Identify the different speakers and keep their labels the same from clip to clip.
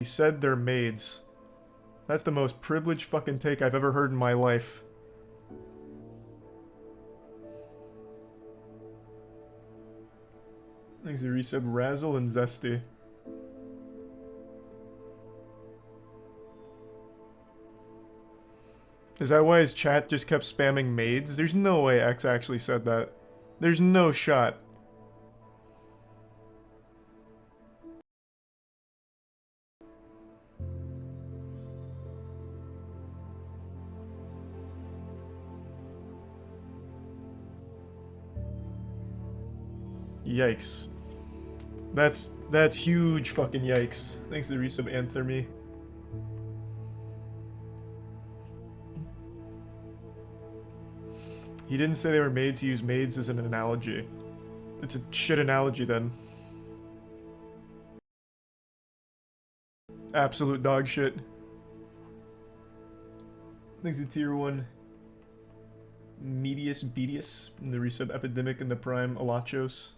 Speaker 1: said they're maids. That's the most privileged fucking take I've ever heard in my life. Thanks to resub Razzle and Zesty. Is that why his chat just kept spamming maids? There's no way X actually said that. There's no shot. Yikes. That's huge fucking yikes. Thanks to the resub Anthermy. He didn't say they were maids, he used maids as an analogy. It's a shit analogy then. Absolute dog shit. Thanks to tier 1 Medius Betius and the resub Epidemic and the Prime Alachos.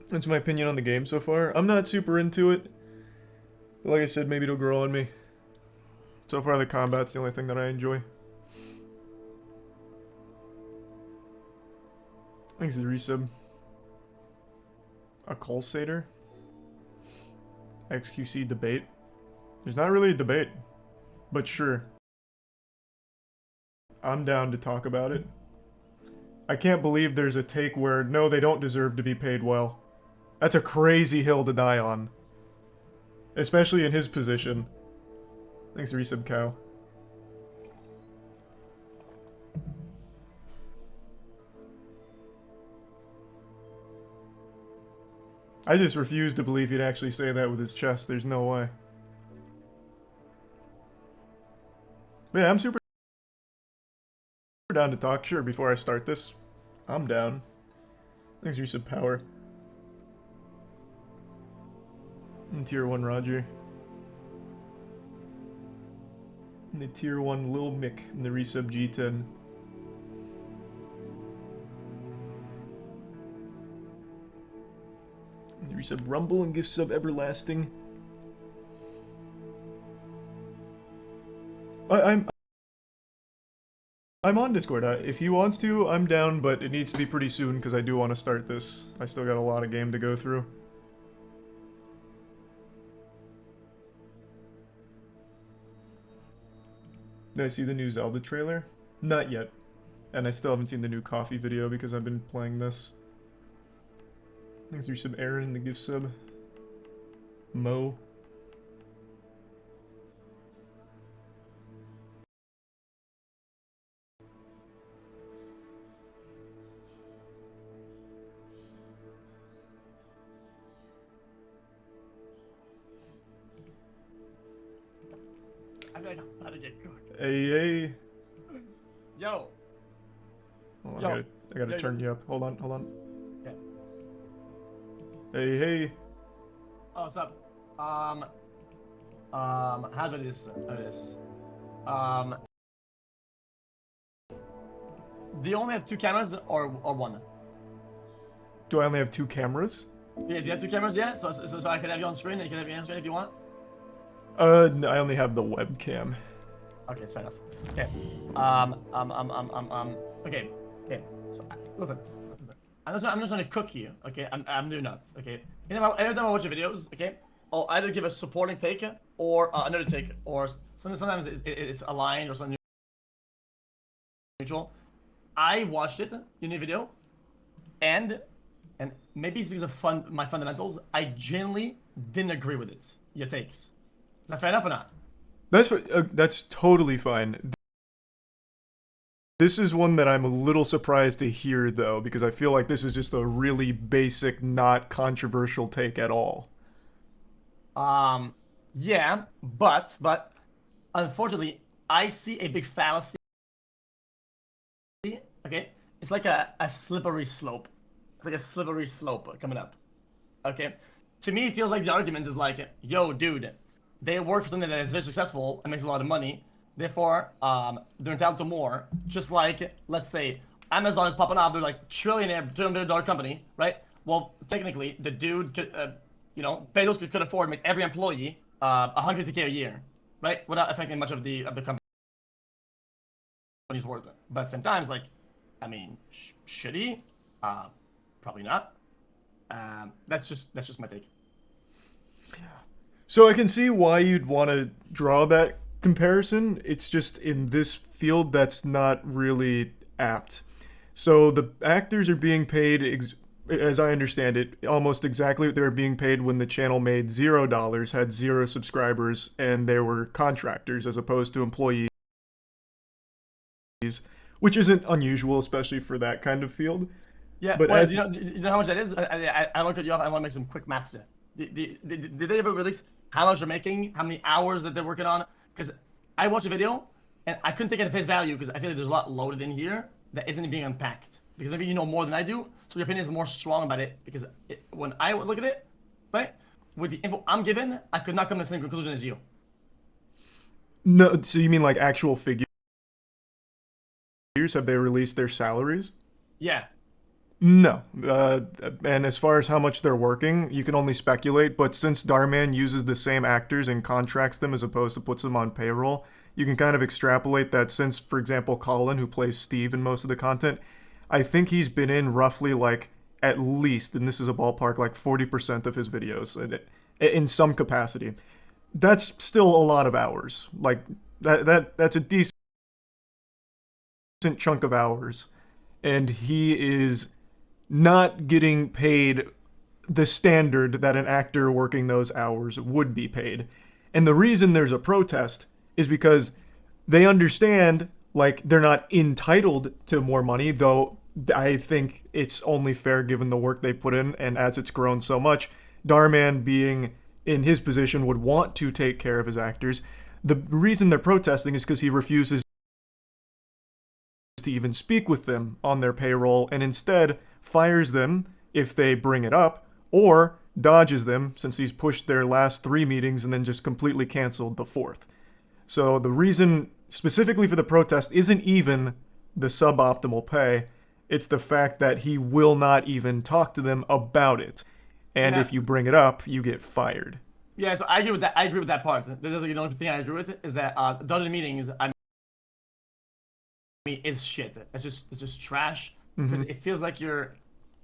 Speaker 1: That's my opinion on the game so far. I'm not super into it. But like I said, maybe it'll grow on me. So far the combat's the only thing that I enjoy. Thanks to the resub. A Colsator? XQC debate? There's not really a debate. But sure. I'm down to talk about it. I can't believe there's a take where, no, they don't deserve to be paid well. That's a crazy hill to die on. Especially in his position. Thanks to resub Cow. I just refuse to believe he'd actually say that with his chest. There's no way. But yeah, I'm super down to talk. Sure, before I start this, I'm down. Thanks for resub Power. And tier 1 Roger. And the tier 1 Lil Mick and the resub G10. And the resub Rumble and gift sub Everlasting. I'm on Discord. If he wants to, I'm down, but it needs to be pretty soon because I do want to start this. I still got a lot of game to go through. Did I see the new Zelda trailer? Not yet. And I still haven't seen the new coffee video because I've been playing this. Thanks for sub Aaron, the gift sub. Mo.
Speaker 2: I don't know how to get good.
Speaker 1: Hey, hey.
Speaker 2: Yo.
Speaker 1: Hold on, I gotta turn you up. Hold on.
Speaker 2: Okay.
Speaker 1: Hey, hey.
Speaker 2: Oh, what's up? How do I do this? Do you only have 2 cameras or 1?
Speaker 1: Do I only have 2 cameras?
Speaker 2: Yeah, do you have 2 cameras? Yeah, so I can have you on screen and you can have me on screen if you want.
Speaker 1: No, I only have the webcam.
Speaker 2: Okay, it's fair enough. Okay. Okay. So, listen. I'm not trying to cook you. Okay, I'm doing that. Okay. Every time I watch your videos, okay, I'll either give a supporting take or another take, or sometimes it's aligned or something neutral. I watched it, your new video, and maybe it's because of my fundamentals. I genuinely didn't agree with it. Your takes. Is that fair enough or not?
Speaker 1: That's totally fine. This is one that I'm a little surprised to hear, though, because I feel like this is just a really basic, not controversial take at all.
Speaker 2: Yeah, but unfortunately, I see a big fallacy it's like a slippery slope. It's like a slippery slope coming up. Okay? To me, it feels like the argument is like, yo, dude, they work for something that is very successful and makes a lot of money. Therefore, they're entitled to more. Just like, let's say, Amazon is popping off. They're like $1 trillion company, right? Well, technically, the dude could, Bezos could afford to make every employee 150K a year, right? Without affecting much of the company's worth. But at the same time, it's like, I mean, should he? Probably not. That's just my take.
Speaker 1: So I can see why you'd want to draw that comparison. It's just in this field that's not really apt. So the actors are being paid, as I understand it, almost exactly what they were being paid when the channel made $0, had 0 subscribers, and they were contractors as opposed to employees, which isn't unusual, especially for that kind of field.
Speaker 2: Yeah,
Speaker 1: But
Speaker 2: well,
Speaker 1: as
Speaker 2: you know how much that is? I looked at you off. I want to make some quick maths here. Did they ever release how much they're making, how many hours that they're working on? Because I watched a video and I couldn't take it at face value because I feel like there's a lot loaded in here that isn't being unpacked. Because maybe you know more than I do, so your opinion is more strong about it. Because when I look at it, right, with the info I'm given, I could not come to the same conclusion as you.
Speaker 1: no, so you mean like actual figures? Have they released their salaries?
Speaker 2: Yeah.
Speaker 1: No. And as far as how much they're working, you can only speculate. But since Dhar Mann uses the same actors and contracts them as opposed to puts them on payroll, you can kind of extrapolate that since, for example, Colin, who plays Steve in most of the content, I think he's been in roughly like at least, and this is a ballpark, like 40% of his videos in some capacity. That's still a lot of hours. Like that's a decent chunk of hours. And he is not getting paid the standard that an actor working those hours would be paid. And the reason there's a protest is because they understand like they're not entitled to more money, though I think it's only fair given the work they put in, and as it's grown so much, Dhar Mann being in his position would want to take care of his actors. The reason they're protesting is because he refuses to even speak with them on their payroll and instead fires them if they bring it up or dodges them since he's pushed their last 3 meetings and then just completely canceled the 4th. So the reason specifically for the protest isn't even the suboptimal pay, it's the fact that he will not even talk to them about it. And if you bring it up, you get fired.
Speaker 2: Yeah, so I agree with that. I agree with that part. The only thing I agree with is that the other meetings, I mean, is shit. It's just trash because it feels like you're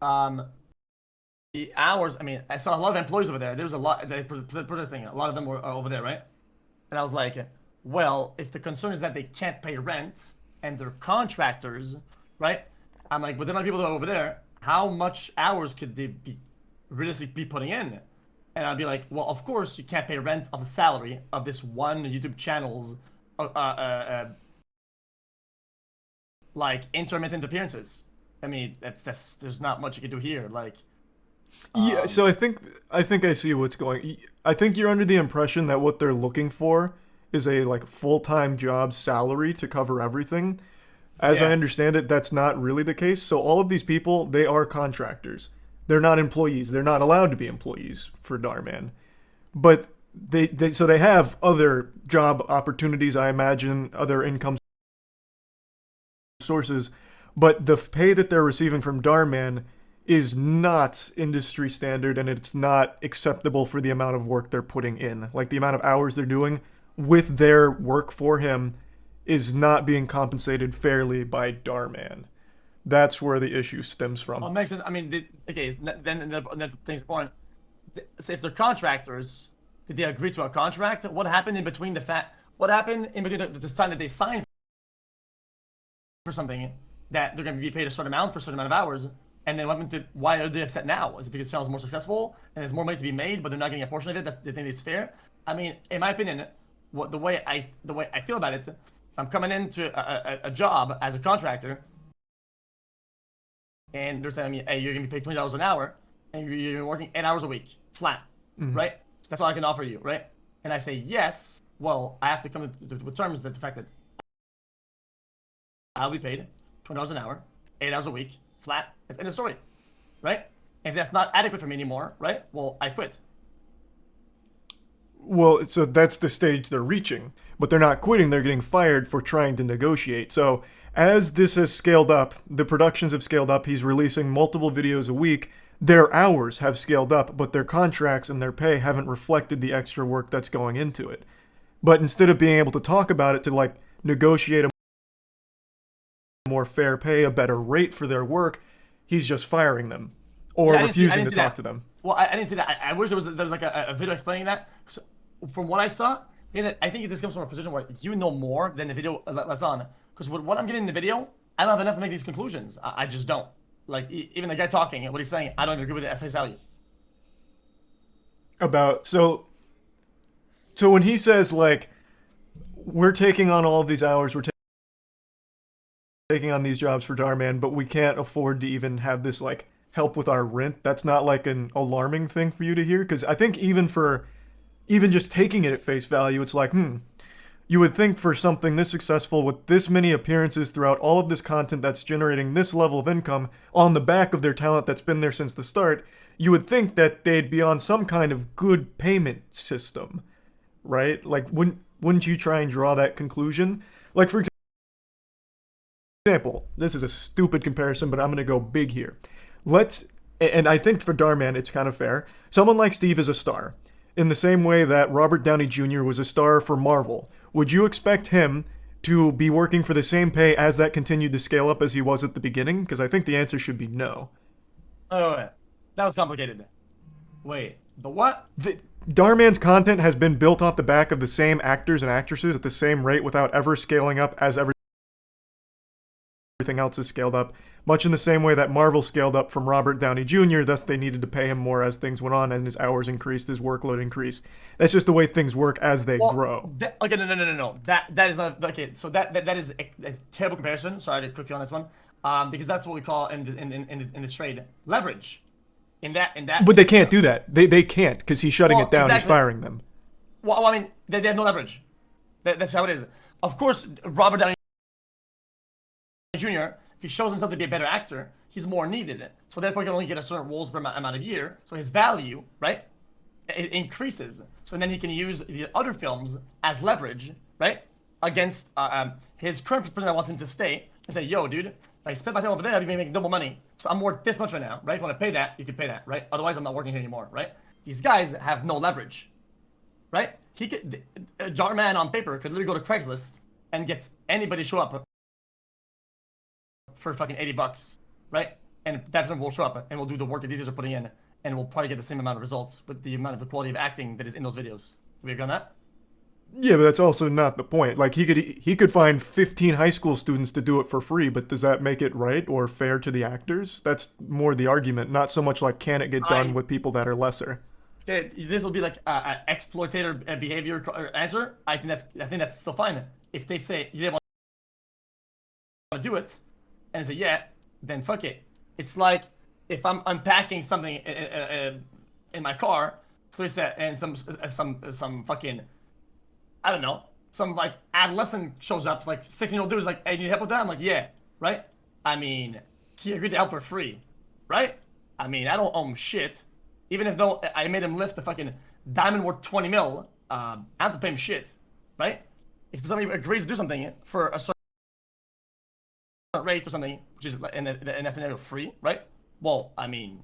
Speaker 2: the hours. I mean, I saw a lot of employees over there. There was a lot they protesting. A lot of them were over there, right? And I was like, well, if the concern is that they can't pay rent and they're contractors, right? I'm like, but there might be people that are over there. How much hours could they be realistically be putting in? And I'd be like, well, of course you can't pay rent of the salary of this one YouTube channel's like intermittent appearances. I mean, that's there's not much you can do here. Like,
Speaker 1: yeah. So I think I see what's going. I think you're under the impression that what they're looking for is a like full-time job salary to cover everything. As I understand it, that's not really the case. So all of these people, they are contractors. They're not employees. They're not allowed to be employees for Dhar Mann. But so they have other job opportunities, I imagine, other income sources. But the pay that they're receiving from Dhar Mann is not industry standard, and it's not acceptable for the amount of work they're putting in. Like the amount of hours they're doing with their work for him is not being compensated fairly by Dhar Mann. That's where the issue stems from.
Speaker 2: Well, makes sense. I mean, then the thing's point. So if they're contractors, did they agree to a contract? What happened in between What happened in between this time that they signed for something that they're going to be paid a certain amount for a certain amount of hours, and then what happened to why are they upset now? Is it because the channel's more successful and there's more money to be made, but they're not getting a portion of it that they think it's fair? I mean, in my opinion, the way I feel about it, I'm coming into a job as a contractor, and they're telling me, hey, you're gonna be paid $20 an hour, and you're working 8 hours a week, flat, right? So that's all I can offer you, right? And I say yes. Well, I have to come with terms that the fact that I'll be paid $20 an hour, 8 hours a week, flat. End of story, right? If that's not adequate for me anymore, right? Well, I quit.
Speaker 1: Well, so that's the stage they're reaching. But they're not quitting, they're getting fired for trying to negotiate. So as this has scaled up, the productions have scaled up, he's releasing multiple videos a week. Their hours have scaled up, but their contracts and their pay haven't reflected the extra work that's going into it. But instead of being able to talk about it to like negotiate a more fair pay, a better rate for their work, he's just firing them or refusing to talk to them.
Speaker 2: Well, I didn't see that. I wish there was like a video explaining that. So, from what I saw, I think this comes from a position where you know more than the video lets on. Because what I'm getting in the video, I don't have enough to make these conclusions. I just don't. Like, even the guy talking, what he's saying, I don't even agree with it at face value.
Speaker 1: About, so when he says, like, we're taking on all of these hours, we're taking on these jobs for Dhar Mann, but we can't afford to even have this, like, help with our rent, that's not, like, an alarming thing for you to hear? Because I think even just taking it at face value, it's like, you would think for something this successful with this many appearances throughout all of this content that's generating this level of income on the back of their talent that's been there since the start, you would think that they'd be on some kind of good payment system, right? Like, wouldn't you try and draw that conclusion? Like, for example, this is a stupid comparison, but I'm going to go big here. And I think for Dhar Mann, it's kind of fair. Someone like Steve is a star. In the same way that Robert Downey Jr. was a star for Marvel. Would you expect him to be working for the same pay as that continued to scale up as he was at the beginning? Because I think the answer should be no.
Speaker 2: Oh, wait. That was complicated. Wait, the what?
Speaker 1: Dhar Mann's content has been built off the back of the same actors and actresses at the same rate without ever scaling up as everything else is scaled up, much in the same way that Marvel scaled up from Robert Downey Jr., thus they needed to pay him more as things went on and his hours increased, his workload increased. That's just the way things work as they grow.
Speaker 2: Okay, no. That is not, okay, so that is a terrible comparison. Sorry to cook you on this one. Because that's what we call in this trade leverage. In that.
Speaker 1: But they can't do that. They can't, because he's shutting it down, He's firing them.
Speaker 2: Well, I mean, they have no leverage. That's how it is. Of course, Robert Downey Jr., if he shows himself to be a better actor, he's more needed. So therefore, he can only get a certain roles per amount of year. So his value, right, it increases. So then he can use the other films as leverage, right, against his current person that wants him to stay and say, yo, dude, if I spend my time over there, I'll be making double money. So I'm worth this much right now, right? If you want to pay that, you can pay that, right? Otherwise, I'm not working here anymore, right? These guys have no leverage, right? Dhar Mann on paper could literally go to Craigslist and get anybody to show up for fucking $80, right? And that person will show up and will do the work that these guys are putting in, and we'll probably get the same amount of results with the amount of the quality of acting that is in those videos. Do we agree on that?
Speaker 1: Yeah, but that's also not the point. Like, he could find 15 high school students to do it for free, but does that make it right or fair to the actors? That's more the argument, not so much like can it get done with people that are lesser.
Speaker 2: Okay, this will be like an exploitator behavior answer. I think that's still fine. If they say they want to do it, and say yeah, then fuck it. It's like if I'm unpacking something in my car, so they said, and some fucking, I don't know, some like adolescent shows up, like 16-year-old dude is like, hey, you need help with that? I'm like, yeah, right? I mean, he agreed to help for free, right? I mean, I don't own shit. Even if though I made him lift the fucking diamond worth 20 mil, I have to pay him shit, right? If somebody agrees to do something for a certain rate or something, which is in that scenario free, right? Well, I mean,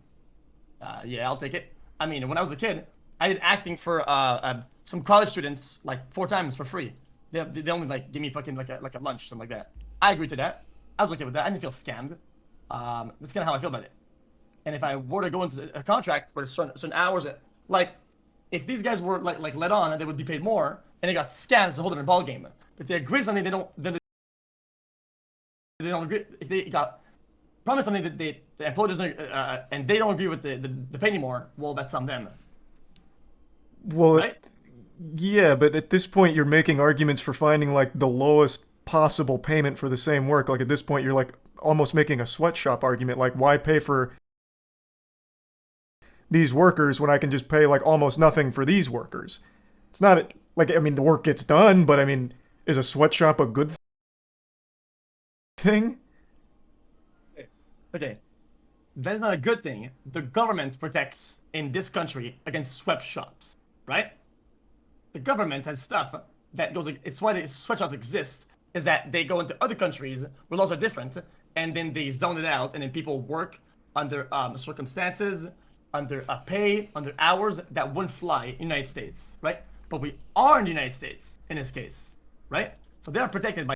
Speaker 2: yeah, I'll take it. I mean, when I was a kid, I did acting for some college students like 4 times for free. They only like give me fucking like a lunch, something like that. I agreed to that. I was okay with that. I didn't feel scammed. That's kind of how I feel about it. And if I were to go into a contract where certain hours, like if these guys were like let on, they would be paid more, and they got scammed, it's a whole different ball game. If they agree to something, they don't agree. If they got promised something that the employer doesn't, and they don't agree with the pay anymore, well, that's on them.
Speaker 1: Well,
Speaker 2: right?
Speaker 1: Yeah, but at this point, you're making arguments for finding like the lowest possible payment for the same work. Like at this point, you're like almost making a sweatshop argument. Like, why pay for these workers when I can just pay like almost nothing for these workers? It's not like, I mean, the work gets done, but I mean, is a sweatshop a good thing?
Speaker 2: okay, that's not a good thing. The government protects in this country against sweatshops, right? The government has stuff that goes. It's why the sweatshops exist. Is that they go into other countries where laws are different, and then they zone it out, and then people work under circumstances, under pay, under hours that wouldn't fly in the United States, right? But we are in the United States in this case, right? So they are protected by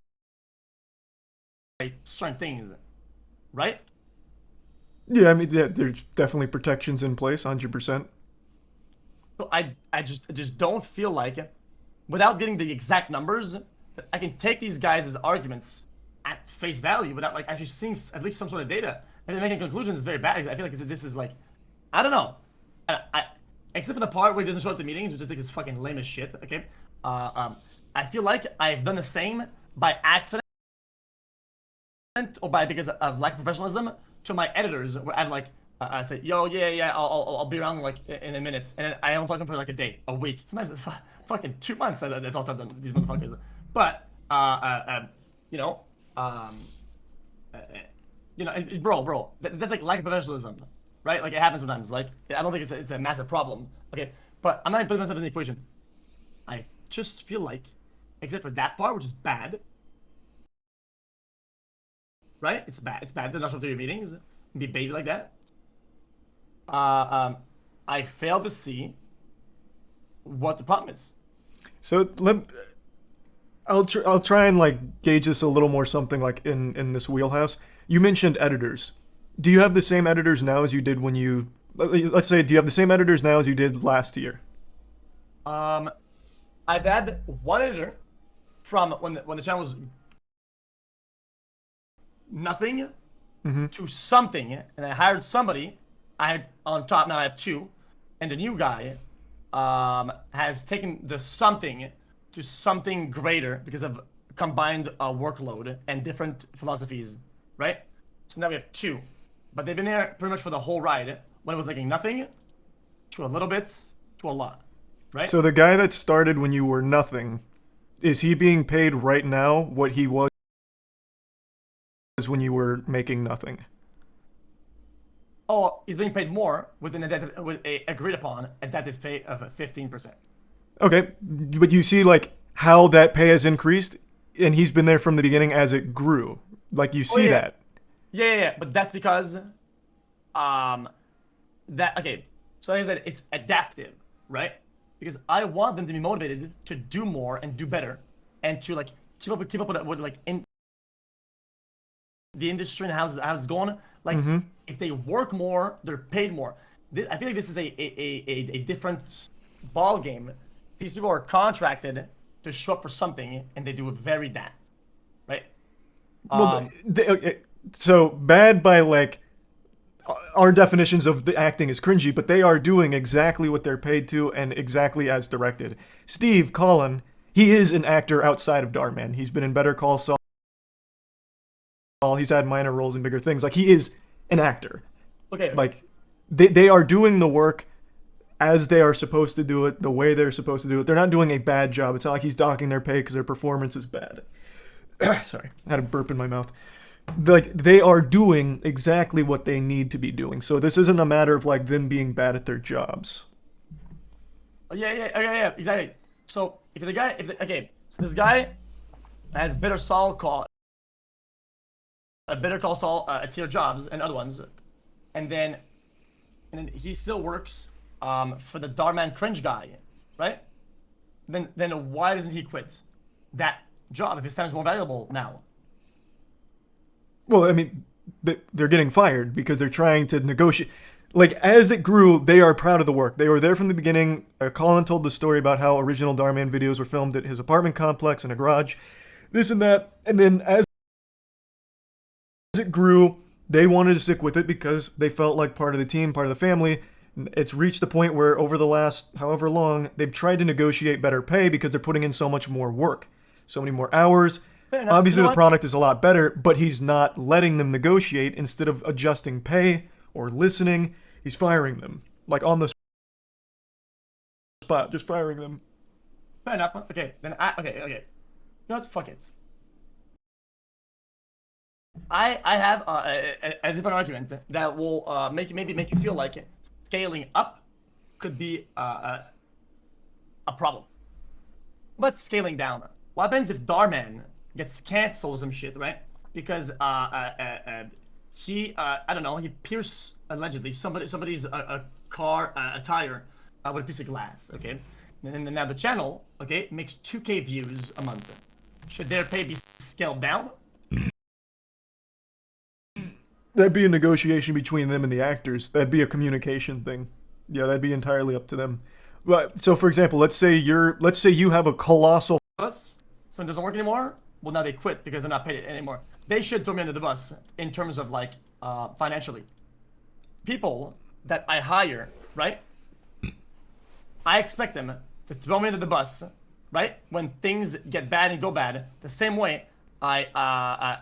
Speaker 2: certain things, right?
Speaker 1: Yeah, I mean, yeah, there's definitely protections in place, 100%.
Speaker 2: So I just don't feel like, without getting the exact numbers, that I can take these guys' arguments at face value without like actually seeing at least some sort of data and then making conclusions is very bad. I feel like this is like, I don't know. Except for the part where he doesn't show up to meetings, which I think is fucking lame as shit. Okay, I feel like I've done the same by accident or by because of lack of professionalism to my editors, where I've like I say, yo, yeah, I'll be around like in a minute, and then I don't talk to them for like a day, a week, sometimes fucking 2 months. I talk to them, these motherfuckers. But you know, um, uh, bro, that's like lack of professionalism, right? Like it happens sometimes. Like I don't think it's a massive problem. Okay, but I'm not putting myself in the equation. I just feel like, except for that part, which is bad, right? It's bad. It's bad to not show up to your meetings and be baby like that. I fail to see what the problem is.
Speaker 1: So I'll try and like gauge this a little more something like in this wheelhouse. You mentioned editors. Do you have the same editors now as you did when you let's say do you have the same editors now as you did last year?
Speaker 2: I've had one editor from when the channel was nothing to something, and I hired somebody. I had on top now I have two, and the new guy has taken the something to something greater because of combined workload and different philosophies, right? So now we have two, but they've been there pretty much for the whole ride. When it was making nothing, to a little bit, to a lot, right?
Speaker 1: So the guy that started when you were nothing, is he being paid right now what he was when you were making nothing?
Speaker 2: Oh, he's being paid more with with a agreed upon adaptive pay of 15%.
Speaker 1: Okay, but you see like how that pay has increased, and he's been there from the beginning as it grew. Like you see that.
Speaker 2: Yeah, but that's because, that okay. So like I said, it's adaptive, right? Because I want them to be motivated to do more and do better, and to like keep up with like in the industry and how it's going. Like if they work more, they're paid more. I feel like this is a different ball game. These people are contracted to show up for something, and they do it very bad, right?
Speaker 1: Well, so bad by like our definitions of the acting is cringy, but they are doing exactly what they're paid to and exactly as directed. Steve Collin, he is an actor outside of Dhar Mann. He's been in Better Call Saul. He's had minor roles in bigger things. Like he is an actor.
Speaker 2: Okay.
Speaker 1: Like they are doing the work as they are supposed to do it, the way they're supposed to do it. They're not doing a bad job. It's not like he's docking their pay because their performance is bad. Sorry, I had a burp in my mouth. Like they are doing exactly what they need to be doing. So this isn't a matter of like them being bad at their jobs.
Speaker 2: Yeah, exactly. So if the guy, so this guy has Better Call Saul, tier jobs and other ones, and then he still works for the Dhar Mann cringe guy, right? Then why doesn't he quit that job if his time is more valuable now?
Speaker 1: Well, I mean, they're getting fired because they're trying to negotiate. Like, as it grew, they are proud of the work. They were there from the beginning. Colin told the story about how original Dhar Mann videos were filmed at his apartment complex in a garage, this and that. And then as it grew, they wanted to stick with it because they felt like part of the team, part of the family. It's reached the point where over the last however long, they've tried to negotiate better pay because they're putting in so much more work, so many more hours. Obviously, the product is a lot better, but he's not letting them negotiate. Instead of adjusting pay or listening, he's firing them. Like on the spot, just firing them.
Speaker 2: Fair enough. Okay, then okay. You know what? Fuck it. I have a different argument that will maybe make you feel like scaling up could be a problem. But scaling down. What happens if Dhar Mann gets canceled or some shit, right? Because he I don't know, he pierced allegedly somebody's car a tire with a piece of glass, okay? And then now the channel, okay, makes 2K views a month. Should their pay be scaled down?
Speaker 1: That'd be a negotiation between them and the actors. That'd be a communication thing. Yeah, that'd be entirely up to them. But so, for example, let's say you have a colossal.
Speaker 2: Bus, so it doesn't work anymore. Well, now they quit because they're not paid anymore. They should throw me under the bus in terms of like financially. People that I hire, right? I expect them to throw me under the bus, right? When things get bad and go bad, the same way I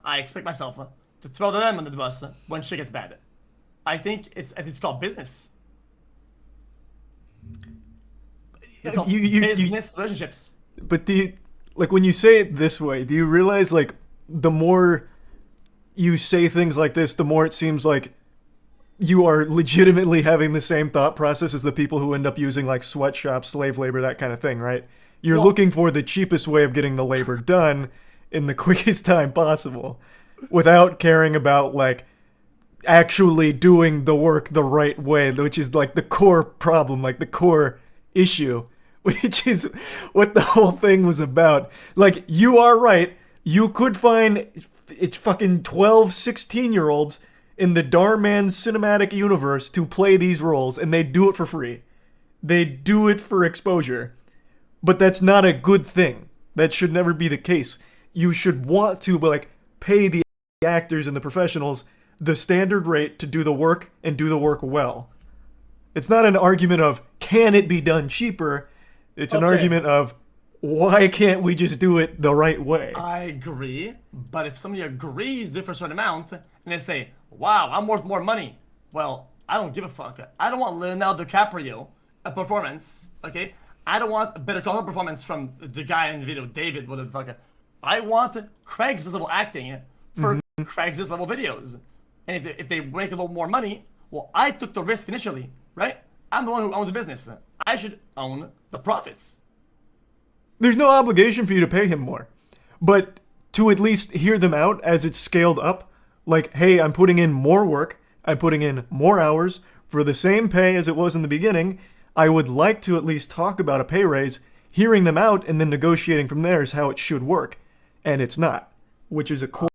Speaker 2: expect myself to throw them under the bus when shit gets bad. I think it's called business. It's called business relationships.
Speaker 1: But do you, like, when you say it this way, do you realize, like, the more you say things like this, the more it seems like you are legitimately having the same thought process as the people who end up using, like, sweatshops, slave labor, that kind of thing, right? You're looking for the cheapest way of getting the labor done in the quickest time possible without caring about, like, actually doing the work the right way, which is, like, the core problem, like, the core issue, which is what the whole thing was about. Like, you are right. You could find it's fucking 12, 16-year-olds in the Dhar Mann cinematic universe to play these roles, and they do it for free. They do it for exposure. But that's not a good thing. That should never be the case. You should want to, like, pay the actors and the professionals the standard rate to do the work and do the work well. It's not an argument of, can it be done cheaper? It's an argument of, why can't we just do it the right way?
Speaker 2: I agree, but if somebody agrees to for a certain amount, and they say, wow, I'm worth more money, well, I don't give a fuck. I don't want Leonardo DiCaprio a performance, okay? I don't want a better call performance from the guy in the video, David, whatever the fuck. I want Craig's level acting for Craig's level videos. And if they make a little more money, well, I took the risk initially, right? I'm the one who owns the business. I should own the profits.
Speaker 1: There's no obligation for you to pay him more. But to at least hear them out as it's scaled up, like, hey, I'm putting in more work, I'm putting in more hours for the same pay as it was in the beginning, I would like to at least talk about a pay raise. Hearing them out and then negotiating from there is how it should work. And it's not, which is a core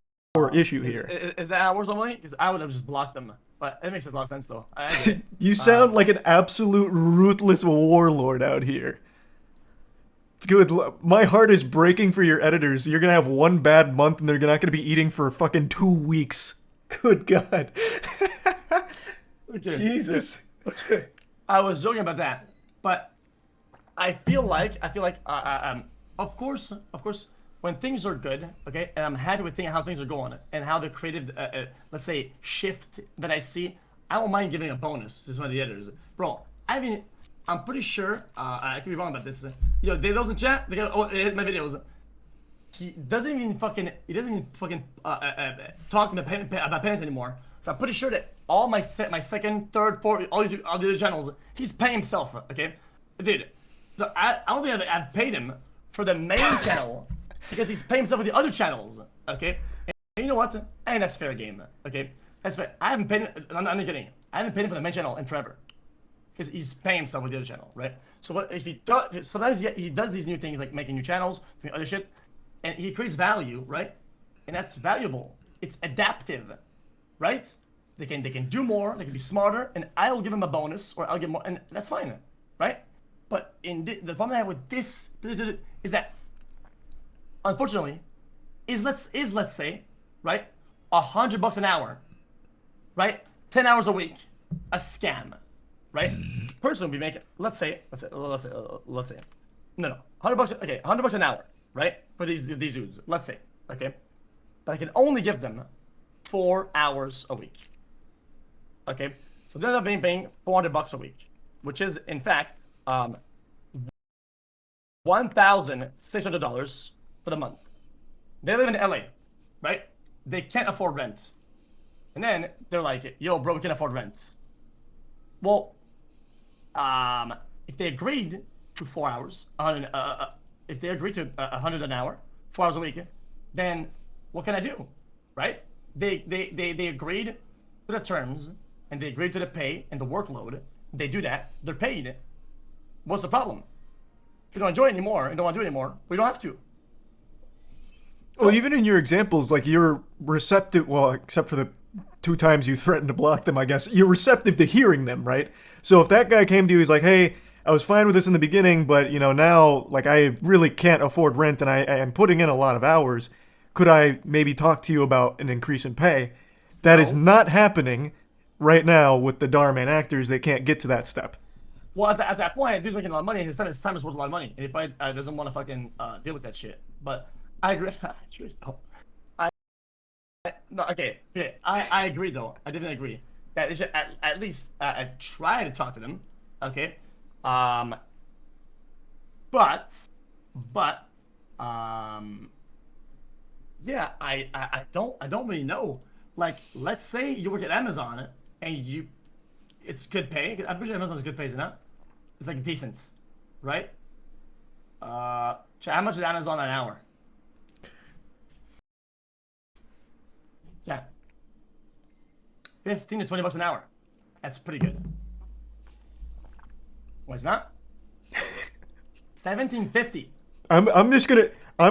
Speaker 1: issue here.
Speaker 2: Is that hours only? Because I would have just blocked them. But it makes a lot of sense, though.
Speaker 1: You sound like an absolute ruthless warlord out here. Good. My heart is breaking for your editors. You're gonna have one bad month and they're not gonna be eating for fucking 2 weeks. Good God.
Speaker 2: Okay.
Speaker 1: Jesus.
Speaker 2: Okay. I was joking about that, but I feel like, of course, when things are good, okay, and I'm happy with how things are going and how the creative, let's say, shift that I see, I don't mind giving a bonus to some of the editors. Bro, I mean, I'm pretty sure, I could be wrong about this. Yo, they those in chat, they got my videos. He doesn't even fucking talk about penance anymore. So I'm pretty sure that all my second, third, fourth, all the other channels, he's paying himself, okay? Dude, so I don't think I've paid him for the main channel because he's paying himself with the other channels, okay? And you know what? And that's fair game, okay? That's fair. I haven't paid him, I'm not kidding. I haven't paid him for the main channel in forever. Because he's paying himself with the other channel, right? So what if he does, sometimes he does these new things like making new channels, doing other shit, and he creates value, right? And that's valuable. It's adaptive, right? They can do more, they can be smarter, and I'll give him a bonus, or I'll give more, and that's fine, right? But the problem I have with this is that, unfortunately, let's say, right, $100 an hour, right, 10 hours a week, a scam, right? Person will be making, let's say, no, $100, okay, $100 an hour, right, for these dudes, let's say, okay, but I can only give them 4 hours a week. Okay, so they're paying $400 a week, which is in fact $1,600 for the month. They live in LA, right? they can't afford rent. And then they're like, yo, bro, we can't afford rent. Well, if they agreed to 4 hours, if they agreed to 100 an hour, 4 hours a week, then what can I do, right? They agreed to the terms, and they agreed to the pay and the workload. They do that, they're paid. What's the problem? If you don't enjoy it anymore and don't want to do it anymore, we don't have to.
Speaker 1: Well, even in your examples, like you're receptive, well, except for the 2 times you threatened to block them, I guess, you're receptive to hearing them, right? So if that guy came to you, he's like, hey, I was fine with this in the beginning, but, you know, now, like, I really can't afford rent and I am putting in a lot of hours. Could I maybe talk to you about an increase in pay? That is not happening right now with the Dhar Mann actors. They can't get to that step.
Speaker 2: Well, at that point, dude's making a lot of money, and his time is worth a lot of money. And if I doesn't want to fucking deal with that shit. But I agree. No, okay. I agree, though. I didn't agree. That they should at least try to talk to them. Okay. But yeah, I don't really know. Like, let's say you work at Amazon and it's good pay. I'm pretty sure Amazon's good pay, isn't it? It's like decent, right? How much is Amazon an hour? Yeah, 15 to 20 bucks an hour. That's pretty good. Well, it's not. 17.50.
Speaker 1: I'm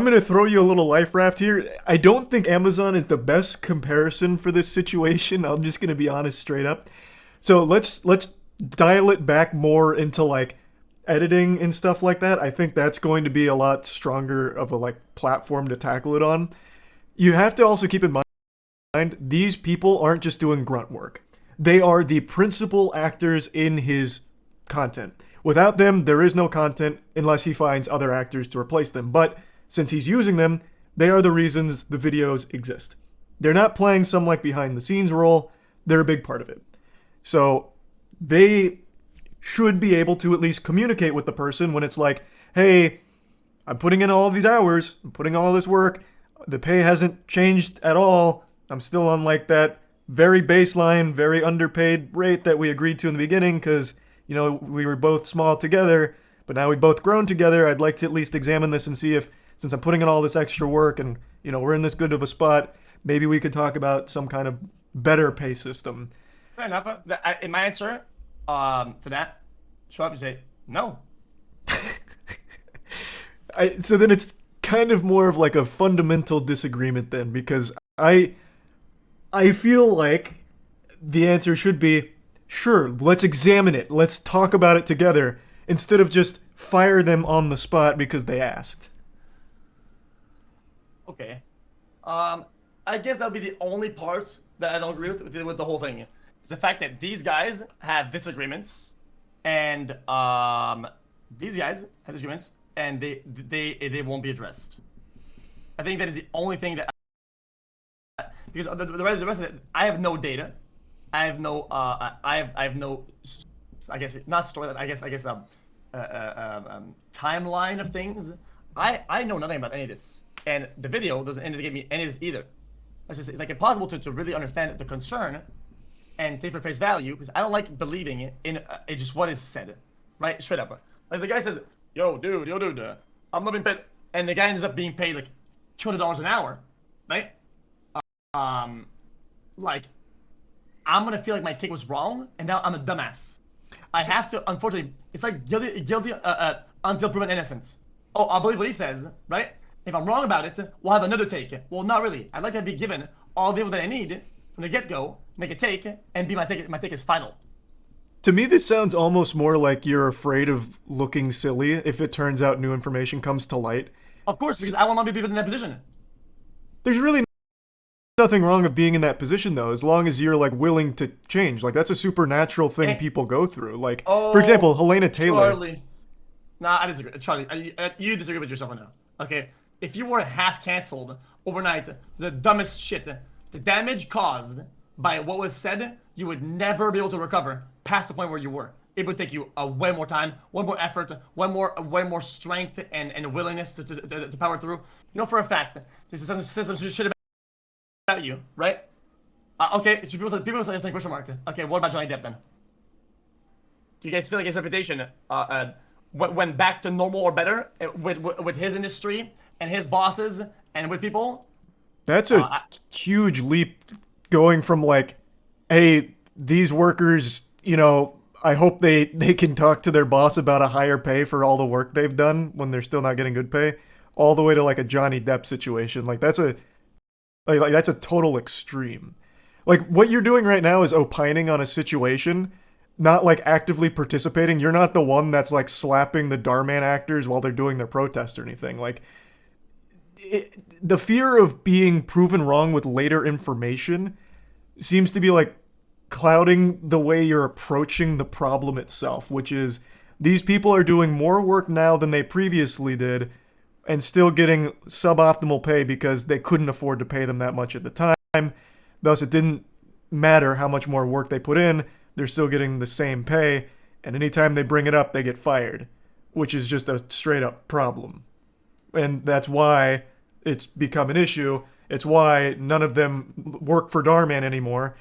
Speaker 1: gonna throw you a little life raft here. I don't think Amazon is the best comparison for this situation. I'm just gonna be honest straight up. So let's dial it back more into like editing and stuff like that. I think that's going to be a lot stronger of a like platform to tackle it on. You have to also keep in mind these people aren't just doing grunt work. They are the principal actors in his content. Without them, there is no content unless he finds other actors to replace them. But since he's using them, they are the reasons the videos exist. They're not playing some like behind the scenes role. They're a big part of it. So they should be able to at least communicate with the person when it's like, hey, I'm putting in all these hours, I'm putting all this work, the pay hasn't changed at all, I'm still on like that very baseline, very underpaid rate that we agreed to in the beginning because, you know, we were both small together, but now we've both grown together. I'd like to at least examine this and see if, since I'm putting in all this extra work and, you know, we're in this good of a spot, maybe we could talk about some kind of better pay system.
Speaker 2: Fair enough. In my answer to that, show up and say, no.
Speaker 1: So then it's kind of more of like a fundamental disagreement then, because I feel like the answer should be, sure, let's examine it. Let's talk about it together instead of just fire them on the spot because they asked.
Speaker 2: Okay. I guess that'll be the only part that I don't agree with the whole thing. It's the fact that these guys have disagreements, and these guys have disagreements, and they won't be addressed. I think that is the only thing that, because the rest of it, I have no data. I have no I have no, I guess not story. I guess timeline of things. I know nothing about any of this, and the video doesn't indicate me any of this either. It's just, it's like impossible to really understand the concern and take for face value, because I don't like believing in just what is said, right? Straight up. Like the guy says, yo dude, I'm not being paid, and the guy ends up being paid like $200 an hour, right? Like, I'm gonna feel like my take was wrong, and now I'm a dumbass. I have to, unfortunately, it's like guilty until proven innocent. Oh, I'll believe what he says, right? If I'm wrong about it, we'll have another take. Well, not really. I'd like to be given all the info that I need from the get-go, make a take, and be my take is final.
Speaker 1: To me, this sounds almost more like you're afraid of looking silly if it turns out new information comes to light.
Speaker 2: Of course, because I want to be in that position.
Speaker 1: There's really nothing wrong with being in that position, though, as long as you're, like, willing to change. Like, that's a supernatural thing people go through. Like, for example, Helena Taylor.
Speaker 2: Charlie. Nah, I disagree. Charlie, you disagree with yourself now. Okay? If you were half canceled overnight, the dumbest shit, the damage caused by what was said, you would never be able to recover past the point where you were. It would take you way more time, way more effort, way more strength and willingness to power through. You know for a fact, this is some shit about about you, right? Okay, people say question mark. Okay, what about Johnny Depp then? Do you guys feel like his reputation went back to normal or better with his industry and his bosses and with people?
Speaker 1: That's a huge leap going from like, hey, these workers, I hope they can talk to their boss about a higher pay for all the work they've done when they're still not getting good pay, all the way to like a Johnny Depp situation. Like that's a total extreme. Like what you're doing right now is opining on a situation, not like actively participating. You're not the one that's like slapping the Dhar Mann actors while they're doing their protest or anything. Like the fear of being proven wrong with later information seems to be like clouding the way you're approaching the problem itself, which is these people are doing more work now than they previously did and still getting suboptimal pay because they couldn't afford to pay them that much at the time. Thus, it didn't matter how much more work they put in, they're still getting the same pay, and anytime they bring it up, they get fired, which is just a straight up problem. And that's why it's become an issue. It's why none of them work for Dhar Mann anymore,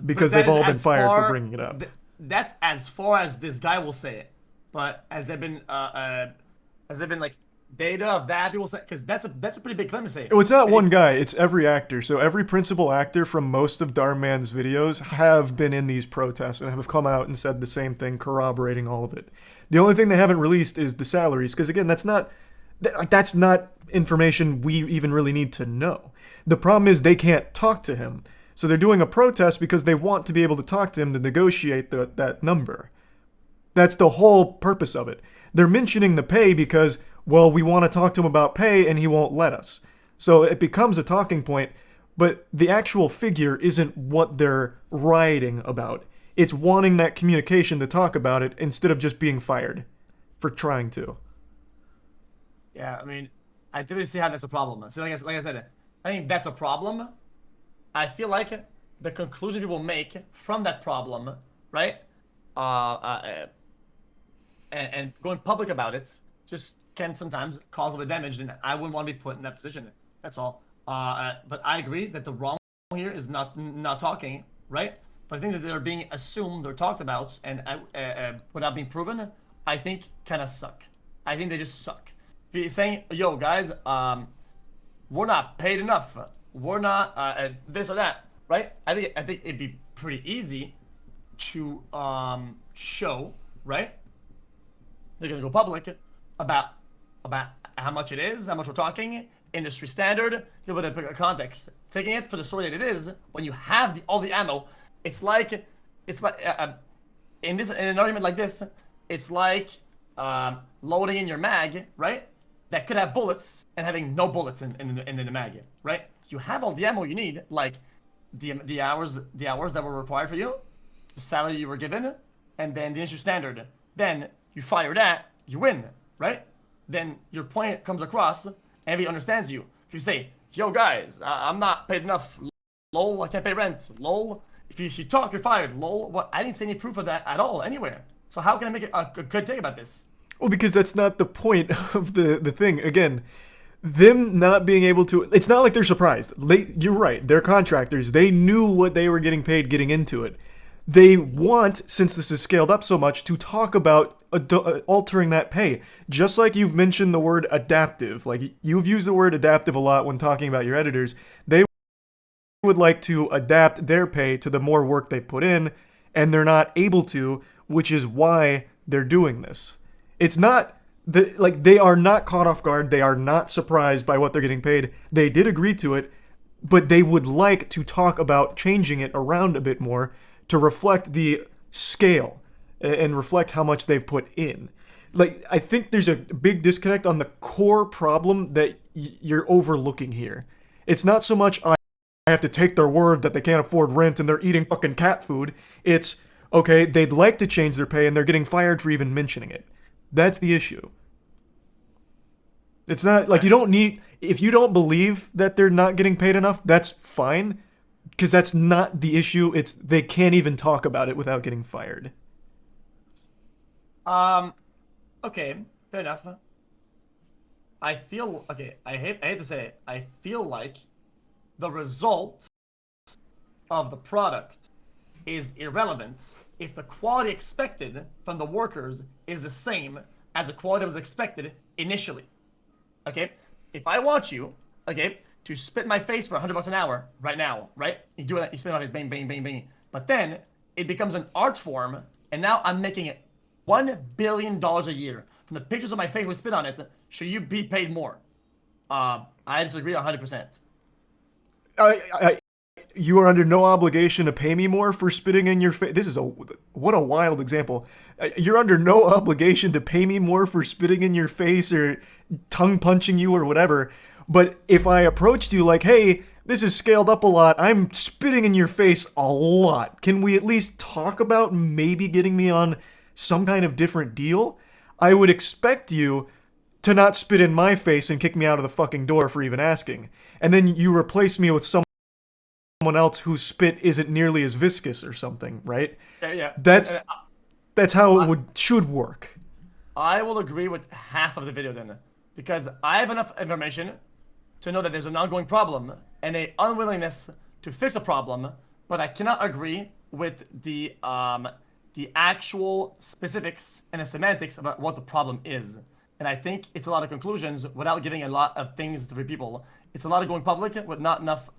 Speaker 1: because they've all been fired for bringing it up.
Speaker 2: That's as far as this guy will say it. But has there been like data of that people say? Because that's a pretty big claim to say.
Speaker 1: Oh, it's not one guy. It's every actor. So every principal actor from most of Dhar Mann's videos have been in these protests and have come out and said the same thing, corroborating all of it. The only thing they haven't released is the salaries, because again, that's not information we even really need to know. The problem is they can't talk to him. So they're doing a protest because they want to be able to talk to him to negotiate that number. That's the whole purpose of it. They're mentioning the pay because, well, we want to talk to him about pay and he won't let us. So it becomes a talking point, but the actual figure isn't what they're rioting about. It's wanting that communication to talk about it instead of just being fired for trying to.
Speaker 2: Yeah, I mean, I do see how that's a problem. So like I said, I think that's a problem. I feel like the conclusion people make from that problem, right? And going public about it just can sometimes cause a bit of damage, and I wouldn't want to be put in that position. That's all. But I agree that the wrong here is not talking, right? But I think that they're being assumed or talked about, and without being proven, I think kind of suck. I think they just suck. Saying, yo, guys, we're not paid enough. We're not this or that, right? I think it'd be pretty easy to show, right? They're gonna go public about how much it is, how much we're talking, industry standard, give it a context. Taking it for the story that it is, when you have all the ammo, it's like in an argument like this, it's like loading in your mag, right? That could have bullets and having no bullets in the mag, right? You have all the ammo you need, like the hours that were required for you, the salary you were given, and then the industry standard. Then you fire that, you win, right? Then your point comes across, and everybody understands you. If you say, yo guys, I'm not paid enough, lol, I can't pay rent, lol. If you talk, you're fired, lol. What? I didn't see any proof of that at all, anywhere. So how can I make a good take about this?
Speaker 1: Well, because that's not the point of the thing. Again, them not being able to, it's not like they're surprised. You're right, they're contractors. They knew what they were getting paid getting into it. They want, since this is scaled up so much, to talk about altering that pay. Just like you've mentioned the word adaptive. Like, you've used the word adaptive a lot when talking about your editors. They would like to adapt their pay to the more work they put in, and they're not able to, which is why they're doing this. It's not they are not caught off guard. They are not surprised by what they're getting paid. They did agree to it, but they would like to talk about changing it around a bit more to reflect the scale and reflect how much they've put in. Like, I think there's a big disconnect on the core problem that you're overlooking here. It's not so much I have to take their word that they can't afford rent and they're eating fucking cat food. It's, okay, they'd like to change their pay and they're getting fired for even mentioning it. That's the issue. It's not like you don't need, if you don't believe that they're not getting paid enough, that's fine, because that's not the issue. It's they can't even talk about it without getting fired.
Speaker 2: Okay, fair enough. I feel, okay, I hate to say it, I feel like the result of the product is irrelevant if the quality expected from the workers is the same as the quality that was expected initially. Okay? If I want you, okay, to spit in my face for $100 an hour right now, right? You do it, you spit in my face, bang, bang, bang, bang. But then it becomes an art form, and now I'm making it $1 billion a year from the pictures of my face with spit on it. Should you be paid more? I disagree 100%.
Speaker 1: You are under no obligation to pay me more for spitting in your face. This is what a wild example. You're under no obligation to pay me more for spitting in your face or tongue punching you or whatever. But if I approached you like, hey, this is scaled up a lot, I'm spitting in your face a lot, can we at least talk about maybe getting me on some kind of different deal? I would expect you to not spit in my face and kick me out of the fucking door for even asking. And then you replace me with someone else whose spit isn't nearly as viscous or something, right?
Speaker 2: Yeah.
Speaker 1: That's how it should work.
Speaker 2: I will agree with half of the video then, because I have enough information to know that there's an ongoing problem and a unwillingness to fix a problem, but I cannot agree with the actual specifics and the semantics about what the problem is. And I think it's a lot of conclusions without giving a lot of things to people. It's a lot of going public with not enough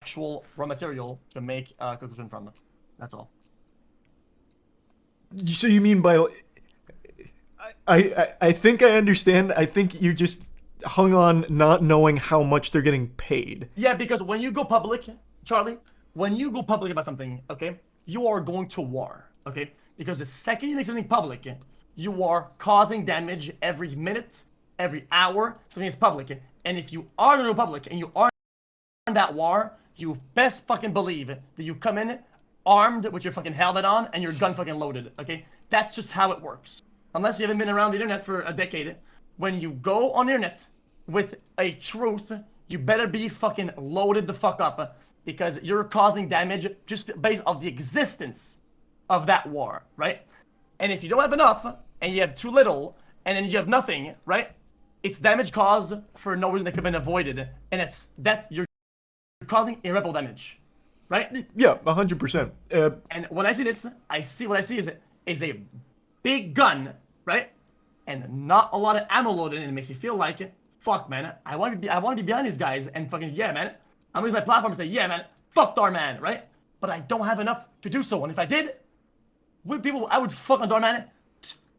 Speaker 2: actual raw material to make a conclusion from. That's all.
Speaker 1: So you mean by... I think I understand. I think you just hung on not knowing how much they're getting paid.
Speaker 2: Yeah, because when you go public, Charlie, when you go public about something, okay, you are going to war, okay? Because the second you make something public, you are causing damage every minute, every hour, something is public. And if you are going to go public and you are in that war, you best fucking believe that you come in armed with your fucking helmet on and your gun fucking loaded, okay? That's just how it works. Unless you haven't been around the internet for a decade, when you go on the internet with a truth, you better be fucking loaded the fuck up, because you're causing damage just based on the existence of that war, right? And if you don't have enough, and you have too little, and then you have nothing, right? It's damage caused for no reason that could have been avoided, and it's that you're causing irreparable damage, right?
Speaker 1: Yeah, 100%.
Speaker 2: And when I see this, what I see is a big gun, right? And not a lot of ammo loaded, and it makes me feel like, fuck, man, I want to be behind these guys, and fucking, yeah, man, I'm gonna use my platform and say, yeah, man, fuck Dhar Mann, right? But I don't have enough to do so, and if I did, I would fuck on Dhar Mann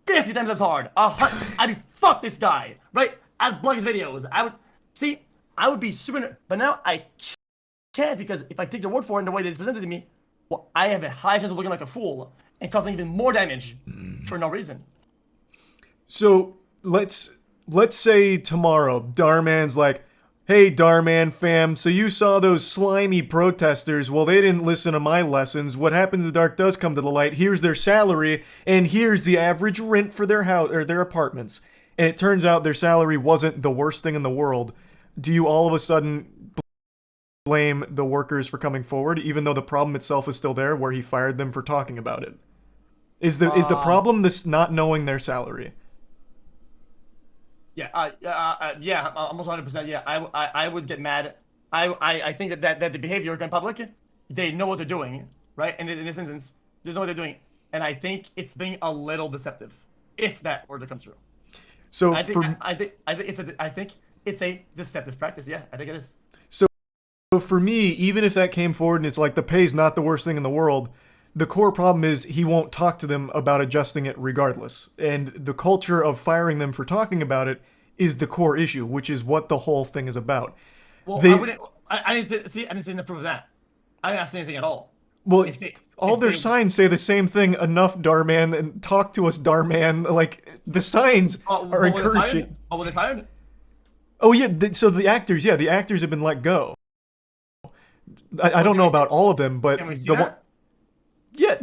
Speaker 2: 50 times as hard. I'd be, fuck this guy, right? I'd block his videos. I would be super, but now I can't, because if I take their word for it in the way they presented to me, well, I have a high chance of looking like a fool and causing even more damage for no reason.
Speaker 1: So let's say tomorrow Dhar Mann's like, hey, Dhar Mann fam, so you saw those slimy protesters. Well, they didn't listen to my lessons. What happens in the dark does come to the light. Here's their salary, and here's the average rent for their house or their apartments. And it turns out their salary wasn't the worst thing in the world. Do you all of a sudden blame the workers for coming forward, even though the problem itself is still there, where he fired them for talking about it? Is the problem this not knowing their salary?
Speaker 2: Yeah, almost 100%. Yeah, I would get mad. I think that the behavior in public, they know what they're doing, right? And in this instance, they know what they're doing, and I think it's being a little deceptive, if that were to come true.
Speaker 1: So
Speaker 2: I think it's a deceptive practice. Yeah, I think it is.
Speaker 1: So for me, even if that came forward and it's like the pay's not the worst thing in the world, the core problem is he won't talk to them about adjusting it regardless. And the culture of firing them for talking about it is the core issue, which is what the whole thing is about.
Speaker 2: Well, I didn't see enough proof of that. I didn't see anything at all.
Speaker 1: Well, all their signs say the same thing. Enough, Dhar Mann, and talk to us, Dhar Mann. Like, the signs are encouraging.
Speaker 2: Oh, were they fired?
Speaker 1: Oh, yeah. So the actors have been let go. I don't know about all of them, but
Speaker 2: can we see that?
Speaker 1: Yeah,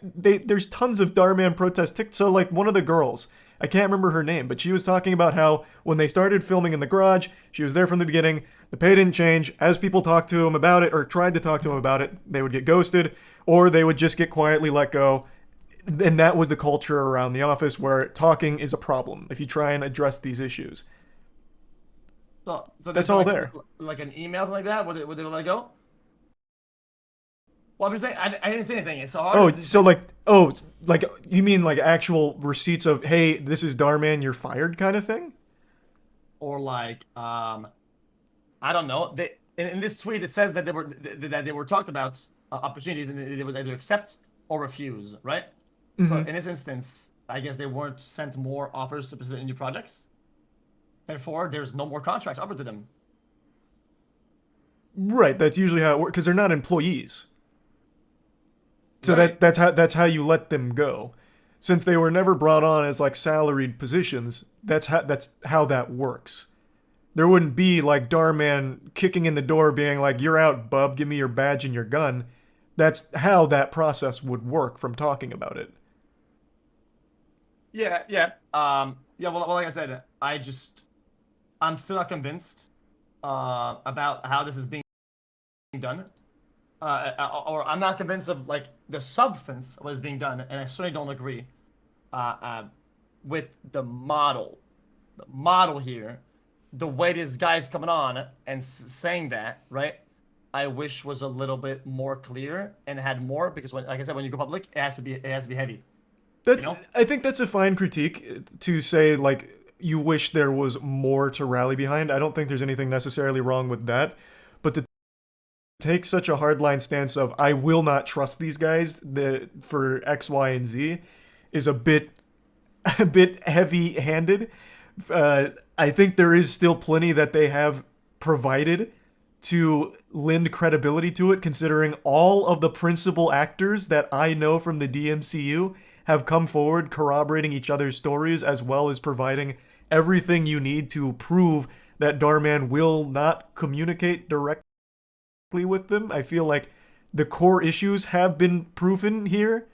Speaker 1: there's tons of Dhar Mann protests. So, like, one of the girls, I can't remember her name, but she was talking about how when they started filming in the garage, she was there from the beginning, the pay didn't change. As people talked to him about it, or tried to talk to him about it, they would get ghosted, or they would just get quietly let go. And that was the culture around the office, where talking is a problem if you try and address these issues.
Speaker 2: So
Speaker 1: that's all there.
Speaker 2: Like an email, something like that? Would they let go? Well, I'm just saying, I didn't say anything. It's so hard.
Speaker 1: Oh, so like, like you mean like actual receipts of, hey, this is Dhar Mann, you're fired kind of thing?
Speaker 2: Or like, I don't know. They in this tweet it says that they were talked about opportunities and they would either accept or refuse, right? So
Speaker 1: Mm-hmm.
Speaker 2: in this instance, I guess they weren't sent more offers to present in new projects. Therefore, there's no more contracts offered to them.
Speaker 1: Right, that's usually how it works because they're not employees. So
Speaker 2: Right.
Speaker 1: that's how you let them go. Since they were never brought on as like salaried positions, that's how that works. There wouldn't be like Dhar Mann kicking in the door being like, "You're out, bub, give me your badge and your gun." That's how that process would work from talking about it.
Speaker 2: Yeah, yeah. Yeah, well, like I said, I'm still not convinced about how this is being done. Or I'm not convinced of like the substance of what is being done, and I certainly don't agree uh, uh, with the model. The model here, the way this guy's coming on and saying that, right? I wish was a little bit more clear and had more because when, like I said, when you go public, it has to be heavy, you
Speaker 1: That's
Speaker 2: know?
Speaker 1: I think that's a fine critique to say like you wish there was more to rally behind. I don't think there's anything necessarily wrong with that, but to take such a hardline stance of I will not trust these guys for X, Y, and Z is a bit a bit heavy-handed. I think there is still plenty that they have provided to lend credibility to it, considering all of the principal actors that I know from the DMCU have come forward corroborating each other's stories as well as providing everything you need to prove that Dhar Mann will not communicate directly with them. I feel like the core issues have been proven here.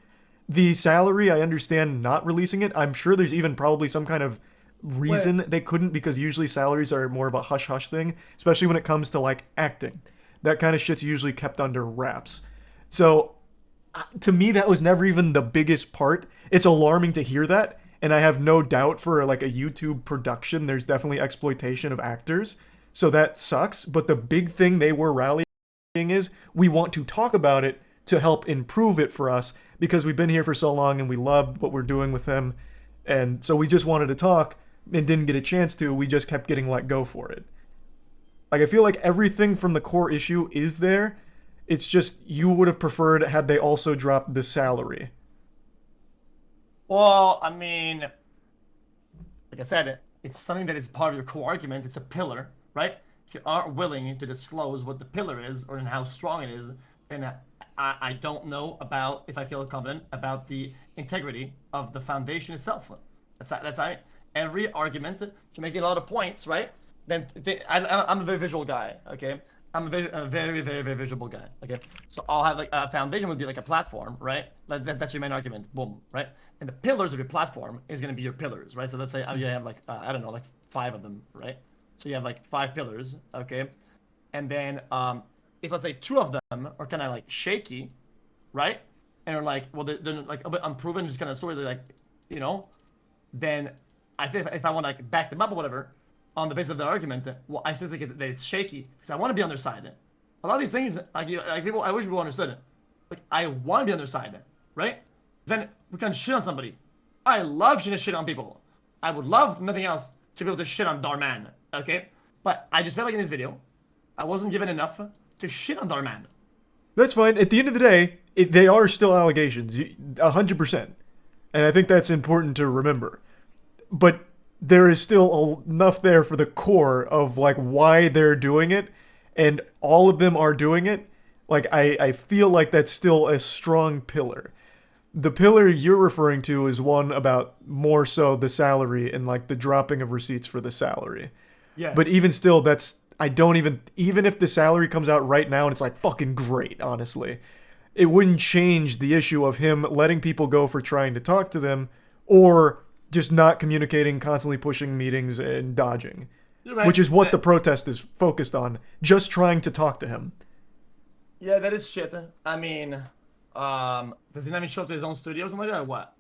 Speaker 1: The salary, I understand not releasing it. I'm sure there's even probably some kind of
Speaker 2: Well,
Speaker 1: reason they couldn't because usually salaries are more of a hush hush thing, especially when it comes to like acting. That kind of shit's usually kept under wraps. So to me, that was never even the biggest part. It's alarming to hear that, and I have no doubt for like a YouTube production, there's definitely exploitation of actors. So that sucks. But the big thing they were rallying is we want to talk about it to help improve it for us because we've been here for so long and we loved what we're doing with them. And so we just wanted to talk and didn't get a chance to. We just kept getting let go for it. Like, I feel like everything from the core issue is there. It's just you would have preferred had they also dropped the salary.
Speaker 2: well, I mean, like I said, it's something that is part of your core argument. It's a pillar, right? If you aren't willing to disclose what the pillar is or in how strong it is, then I don't know about if I feel confident about the integrity of the foundation itself. That's I every argument to make a lot of points, right? Then I'm a very visual guy, okay? I'm a very, very, very visual guy, okay? So I'll have like a foundation would be like a platform, right? Like that's your main argument, boom, right? And the pillars of your platform is going to be your pillars, right? So let's say you have like I don't know, like 5 of them, right? So you have like 5 pillars, okay? And then if let's say 2 of them are kind of like shaky, right? And are like, well, they're like a bit unproven, just kind of story, they're like, you know, then I think if I want to like back them up or whatever, on the basis of the argument, well, I still think that it's shaky because I want to be on their side. A lot of these things, like people, I wish people understood it. Like I want to be on their side, right? Then we can shit on somebody. I love shit on people. I would love nothing else to be able to shit on Dhar Mann, okay? But I just felt like in this video, I wasn't given enough to shit on Dhar Mann.
Speaker 1: That's fine. At the end of the day, they are still allegations, 100%. And I think that's important to remember. But there is still enough there for the core of like why they're doing it, and all of them are doing it. Like I feel like that's still a strong pillar. The pillar you're referring to is one about more so the salary and like the dropping of receipts for the salary.
Speaker 2: Yeah.
Speaker 1: But even still, that's I don't even if the salary comes out right now and it's like fucking great, honestly, it wouldn't change the issue of him letting people go for trying to talk to them or just not communicating, constantly pushing meetings and dodging,
Speaker 2: You're right.
Speaker 1: which is what the protest is focused on, just trying to talk to him.
Speaker 2: Yeah, that is shit. I mean, does he not even show up to his own studio or something like that or what?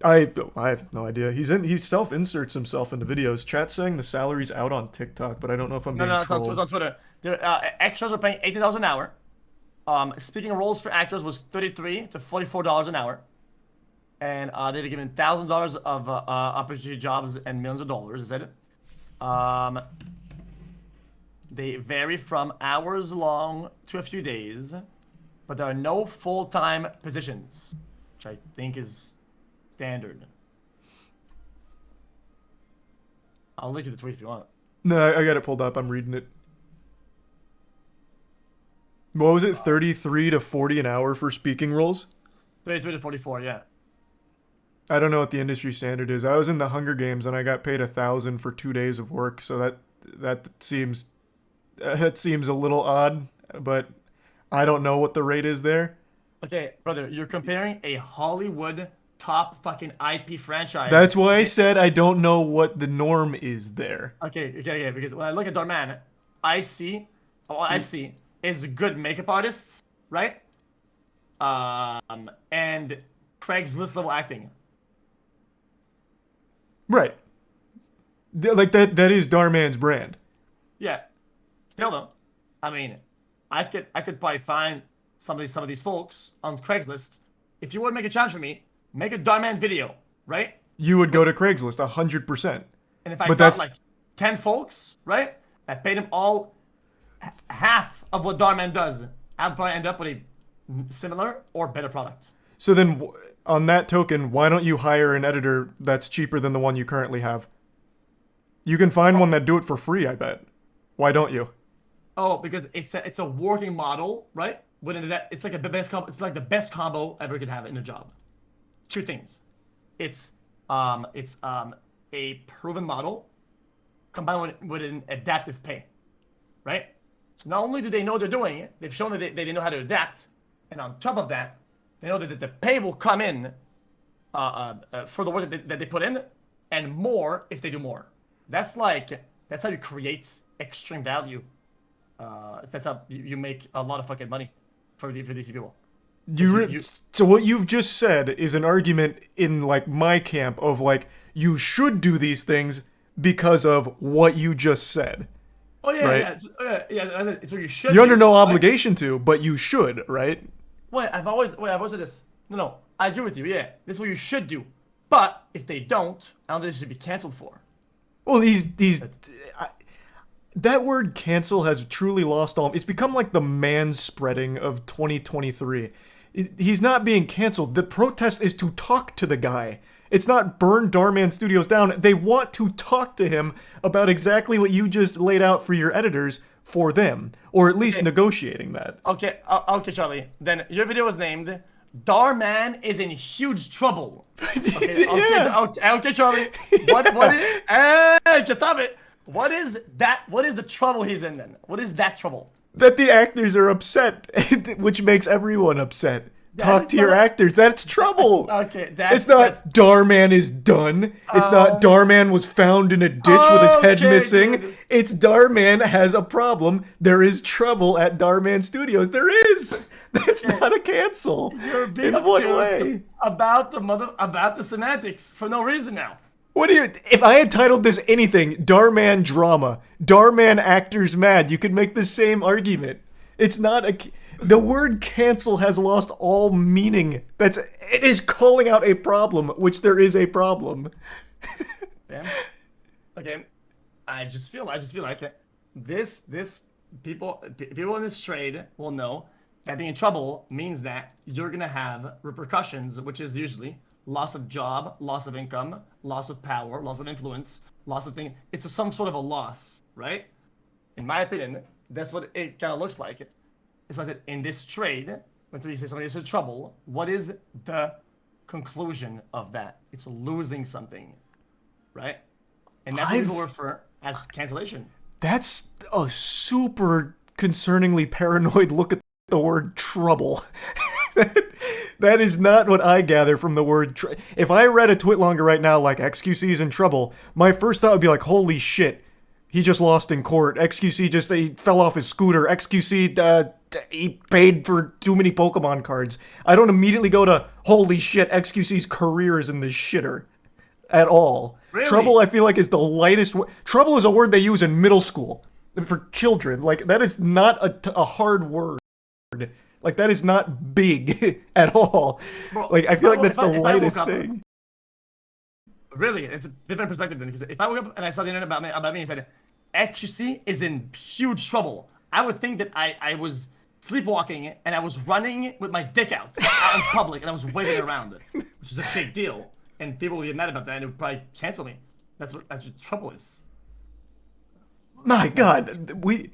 Speaker 1: I have no idea. He self inserts himself into videos. Chat saying the salary's out on TikTok, but I don't know if I'm
Speaker 2: No,
Speaker 1: being
Speaker 2: no, it's
Speaker 1: trolled.
Speaker 2: on Twitter. Extras are paying $18 an hour. Speaking roles for actors was $33 to $44 an hour. And they were given $1,000 of opportunity jobs and millions of dollars, is that it? They vary from hours long to a few days, but there are no full-time positions, which I think is standard. I'll link you the tweet if you want.
Speaker 1: No, I got it pulled up. I'm reading it. What was it? 33 to 40 an hour for speaking roles?
Speaker 2: 33 to 44, yeah.
Speaker 1: I don't know what the industry standard is. I was in the Hunger Games and I got paid $1,000 for 2 days of work, so that seems a little odd, but I don't know what the rate is there.
Speaker 2: Okay, brother, you're comparing a Hollywood top fucking IP franchise.
Speaker 1: That's why I said I don't know what the norm is there.
Speaker 2: Okay, because when I look at Dhar Mann, I see is good makeup artists, right? And Craigslist level acting.
Speaker 1: Right. Like that is Dhar Mann's brand.
Speaker 2: Yeah. Still though, I mean, I could probably find some of these folks on Craigslist. If you want to make a challenge for me, make a Dhar Mann video, right?
Speaker 1: You would go to Craigslist 100%.
Speaker 2: And if I got like 10 folks, right? I paid them all half of what Dhar Mann does, I'd probably end up with a similar or better product.
Speaker 1: So then, on that token, why don't you hire an editor that's cheaper than the one you currently have? You can find one that do it for free, I bet. Why don't you?
Speaker 2: Oh, because it's a working model, right? It's like the best combo ever could have in a job. Two things. It's a proven model combined with an adaptive pay, right? So not only do they know they're doing it, they've shown that they know how to adapt, and on top of that, they know that the pay will come in for the work that they put in, and more if they do more. That's how you create extreme value. That's how you make a lot of fucking money for these people.
Speaker 1: So what you've just said is an argument in like my camp of like you should do these things because of what you just said.
Speaker 2: Oh yeah,
Speaker 1: right?
Speaker 2: yeah. It's what you should.
Speaker 1: You're under no obligation to, but you should, right?
Speaker 2: I've always said this. No, I agree with you. Yeah, this is what you should do. But if they don't, I don't think they should be canceled for.
Speaker 1: Well, that word cancel has truly lost all. It's become like the manspreading of 2023. He's not being canceled. The protest is to talk to the guy. It's not burn Dhar Mann Studios down. They want to talk to him about exactly what you just laid out for your editors for them, or at least negotiating that.
Speaker 2: Okay, Charlie. Then your video was named Dhar Mann is in huge trouble. Okay, okay, Charlie. What is? Just stop it. What is that? What is the trouble he's in then? What is that trouble?
Speaker 1: That the actors are upset, which makes everyone upset. Talk to your actors. That's trouble.
Speaker 2: Okay,
Speaker 1: it's not Dhar Mann is done. It's not Dhar Mann was found in a ditch with his head missing. Dude. It's Dhar Mann has a problem. There is trouble at Dhar Mann Studios. There is. That's not a cancel.
Speaker 2: You're being
Speaker 1: in what way?
Speaker 2: About the semantics for no reason now.
Speaker 1: If I had titled this anything, Dhar Mann drama, Dhar Mann actors mad, you could make the same argument. It's not the word cancel has lost all meaning. It is calling out a problem, which there is a problem.
Speaker 2: Damn. Okay. I just feel like this people in this trade will know that being in trouble means that you're gonna have repercussions, which is usually loss of job, loss of income, loss of power, loss of influence, loss of things. It's some sort of a loss, right? In my opinion, that's what it kind of looks like. It's why I said in this trade, when you say somebody is in trouble, what is the conclusion of that? It's losing something, right? And that's what people refer as cancellation.
Speaker 1: That's a super concerningly paranoid look at the word trouble. That is not what I gather from the word if I read a tweet longer right now like XQC is in trouble, my first thought would be like, holy shit, he just lost in court. XQC he fell off his scooter. XQC, he paid for too many Pokemon cards. I don't immediately go to, holy shit, XQC's career is in the shitter. At all.
Speaker 2: Really?
Speaker 1: Trouble, I feel like, is the lightest trouble is a word they use in middle school. For children. Like, that is not a hard word Like, that is not big at all.
Speaker 2: Bro,
Speaker 1: Like, I feel like that's
Speaker 2: if I
Speaker 1: the
Speaker 2: woke
Speaker 1: lightest
Speaker 2: up-
Speaker 1: thing.
Speaker 2: Really, it's a different perspective then. Because if I woke up and I saw the internet about me and said, XQC is in huge trouble, I would think that I was sleepwalking and I was running with my dick out in public and I was waving around it, which is a big deal. And people would get mad about that and it would probably cancel me. That's what trouble is.
Speaker 1: My God, we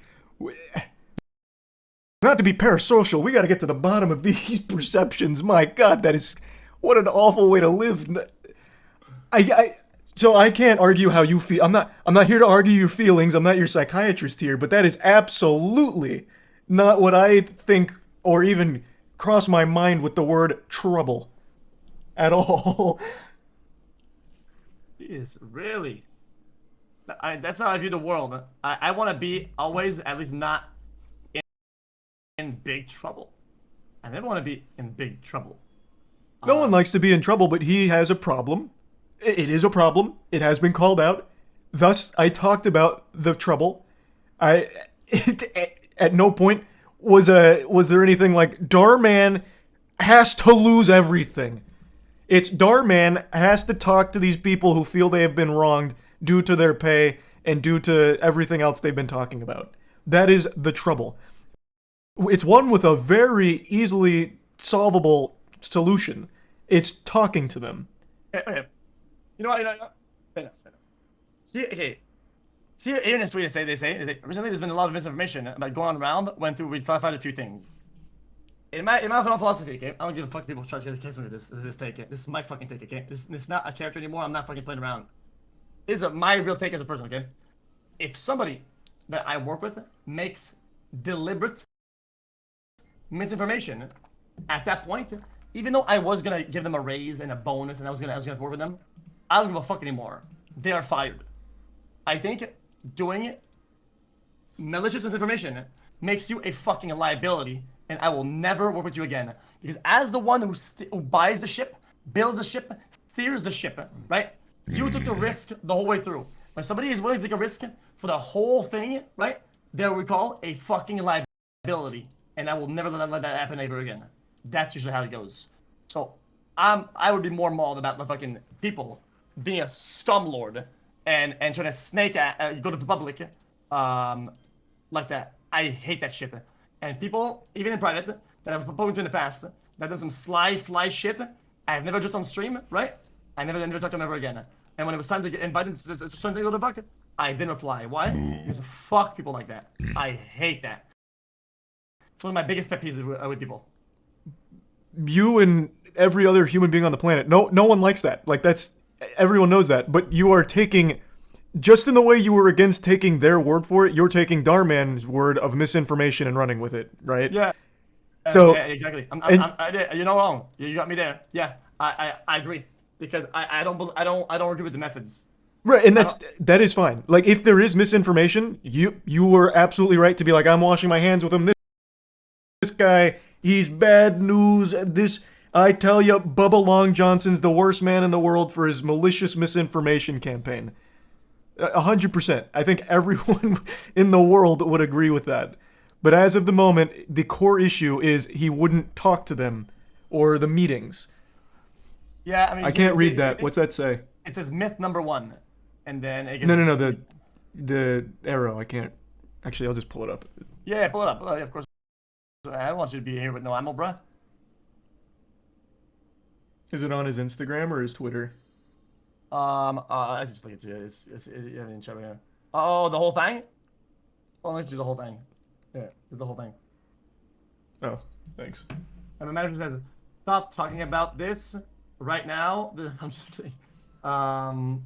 Speaker 1: not to be parasocial, we got to get to the bottom of these perceptions. My God, that is what an awful way to live. So I can't argue how you feel. I'm not here to argue your feelings. I'm not your psychiatrist here, but that is absolutely not what I think or even cross my mind with the word trouble at all.
Speaker 2: Is really. That's how I view the world. I want to be always, at least not in big trouble. I never want to be in big trouble.
Speaker 1: No one likes to be in trouble, but he has a problem. It is a problem. It has been called out. Thus, I talked about the trouble. At no point was there anything like Dhar Mann has to lose everything. It's Dhar Mann has to talk to these people who feel they have been wronged due to their pay and due to everything else they've been talking about. That is the trouble. It's one with a very easily solvable solution. It's talking to them.
Speaker 2: Okay. You know what? Okay. See, even in Sweden, they say recently there's been a lot of misinformation about going around. Went through, we found a few things. In my philosophy, okay, I don't give a fuck if people try to get me this take. This is my fucking take, okay? This is not a character anymore. I'm not fucking playing around. This is my real take as a person, okay? If somebody that I work with makes deliberate misinformation, at that point, even though I was gonna give them a raise and a bonus and I was gonna work with them, I don't give a fuck anymore. They are fired. I think doing malicious misinformation makes you a fucking liability, and I will never work with you again. Because as the one who buys the ship, builds the ship, steers the ship, right? You took the risk the whole way through. When somebody is willing to take a risk for the whole thing, right? They're what we call a fucking liability, and I will never let that happen ever again. That's usually how it goes. So I would be more mauled about the fucking people being a scumlord and trying to snake go to the public like that. I hate that shit. And people, even in private, that I was spoken to in the past, that does some sly fly shit, I've never just on stream, right? I never talked to them ever again. And when it was time to get invited to something to go to fuck, I didn't reply. Why? Because fuck people like that. I hate that. It's one of my biggest pet peeves with people.
Speaker 1: You and every other human being on the planet. No one likes that. Like, that's everyone knows that. But you are taking, just in the way you were against taking their word for it, you're taking Dhar Mann's word of misinformation and running with it, right?
Speaker 2: Yeah.
Speaker 1: So
Speaker 2: yeah, exactly. You're not wrong. You got me there. Yeah, I agree because I don't agree with the methods.
Speaker 1: Right, and that is fine. Like, if there is misinformation, you were absolutely right to be like, I'm washing my hands with him. This guy, he's bad news. I tell you, Bubba Long Johnson's the worst man in the world for his malicious misinformation campaign. 100%. I think everyone in the world would agree with that. But as of the moment, the core issue is he wouldn't talk to them or the meetings.
Speaker 2: Yeah, I mean,
Speaker 1: I can't read that. What's that say?
Speaker 2: It says myth number 1, and then it
Speaker 1: No. The arrow. I can't. Actually, I'll just pull it up.
Speaker 2: Yeah, pull it up. Of course. I don't want you to be here with no ammo, bruh.
Speaker 1: Is it on his Instagram or his Twitter?
Speaker 2: I just look at you. It's in chat right here. Oh, the whole thing? I'll link you the whole thing. Yeah, the whole thing.
Speaker 1: Oh, thanks.
Speaker 2: And the manager says, "Stop talking about this right now." I'm just kidding.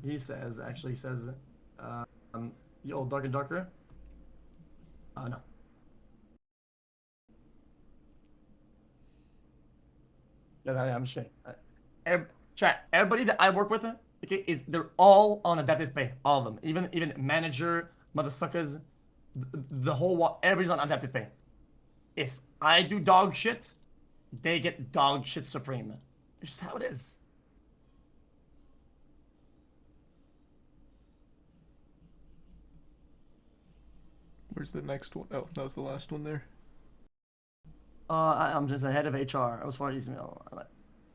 Speaker 2: He says, "Yo, darker, darker." No. Yeah, I'm just kidding. Chat. Everybody that I work with, okay, they're all on adaptive pay. All of them, even manager, motherfuckers, the whole everybody's on adaptive pay. If I do dog shit, they get dog shit supreme. It's just how it is.
Speaker 1: Where's the next one? Oh, that was the last one there.
Speaker 2: I'm just the head of HR. I was forwarded this email.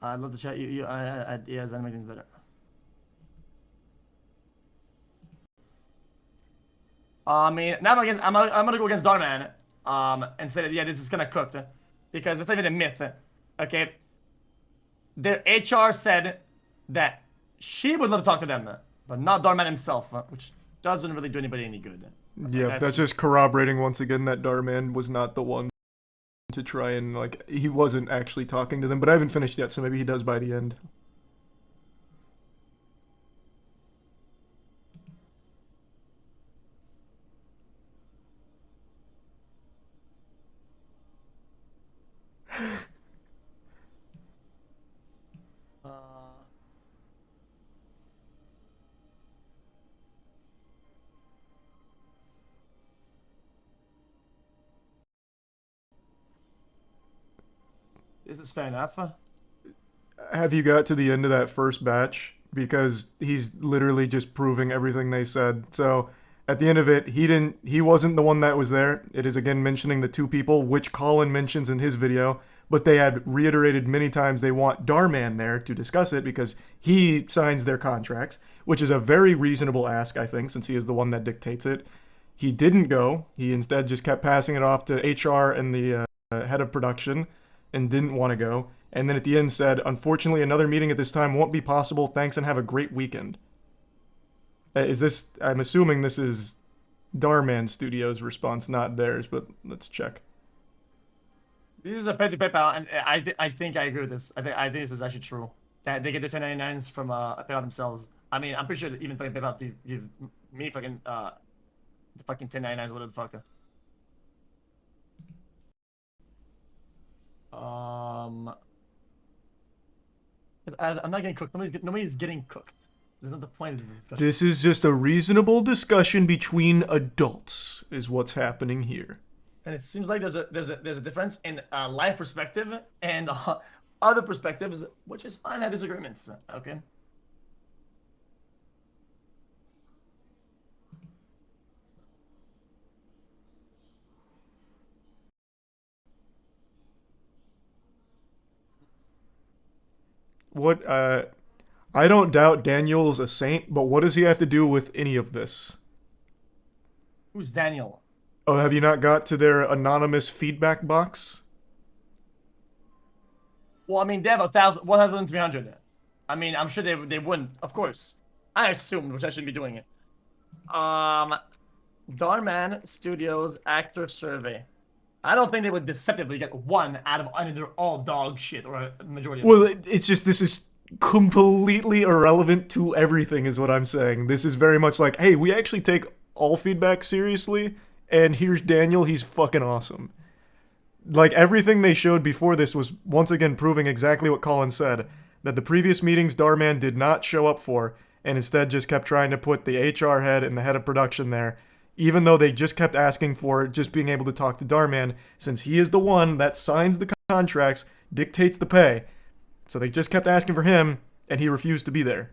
Speaker 2: I'd love to chat you. I ideas and make things better. I mean, now I'm gonna go against Dhar Mann, and say that yeah, this is kind of cooked, because it's not even a myth. Okay, their HR said that she would love to talk to them, but not Dhar Mann himself, which doesn't really do anybody any good.
Speaker 1: Yeah, that's just corroborating once again that Dhar Mann was not the one to try and, like, he wasn't actually talking to them, but I haven't finished yet, so maybe he does by the end.
Speaker 2: This is fair enough.
Speaker 1: Have you got to the end of that first batch? Because he's literally just proving everything they said. So at the end of it, he wasn't the one that was there. It is again mentioning the two people, which Colin mentions in his video, but they had reiterated many times they want Dhar Mann there to discuss it because he signs their contracts, which is a very reasonable ask, I think, since he is the one that dictates it. He didn't go. He instead just kept passing it off to HR and the head of production and didn't want to go. And then at the end said, unfortunately, another meeting at this time won't be possible. Thanks and have a great weekend. Is this, I'm assuming this is Dhar Mann Studios' response, not theirs, but let's check.
Speaker 2: This is a petty PayPal, and I think I agree with this. I think this is actually true. That they get their 1099s from PayPal themselves. I mean, I'm pretty sure that even fucking PayPal give me fucking the fucking 1099s, whatever the fuck. I'm not getting cooked. Nobody's getting cooked. There's not the point of the discussion.
Speaker 1: This is just a reasonable discussion between adults, is what's happening here.
Speaker 2: And it seems like there's a difference in life perspective and other perspectives, which is fine. I have disagreements. Okay.
Speaker 1: What, I don't doubt Daniel's a saint, but what does he have to do with any of this?
Speaker 2: Who's Daniel?
Speaker 1: Oh, have you not got to their anonymous feedback box?
Speaker 2: Well, I mean, they have 1,300. I mean, I'm sure they wouldn't, of course. I assumed, which I shouldn't be doing it. Dhar Mann Studios Actor Survey. I don't think they would deceptively get one out of, I mean, they're all dog shit, or a majority of them.
Speaker 1: Well, it's just, this is completely irrelevant to everything, is what I'm saying. This is very much like, hey, we actually take all feedback seriously, and here's Daniel, he's fucking awesome. Like, everything they showed before this was once again proving exactly what Colin said, that the previous meetings Dhar Mann did not show up for, and instead just kept trying to put the HR head and the head of production there, even though they just kept asking for just being able to talk to Dhar Mann, since he is the one that signs the contracts, dictates the pay. So they just kept asking for him, and he refused to be there.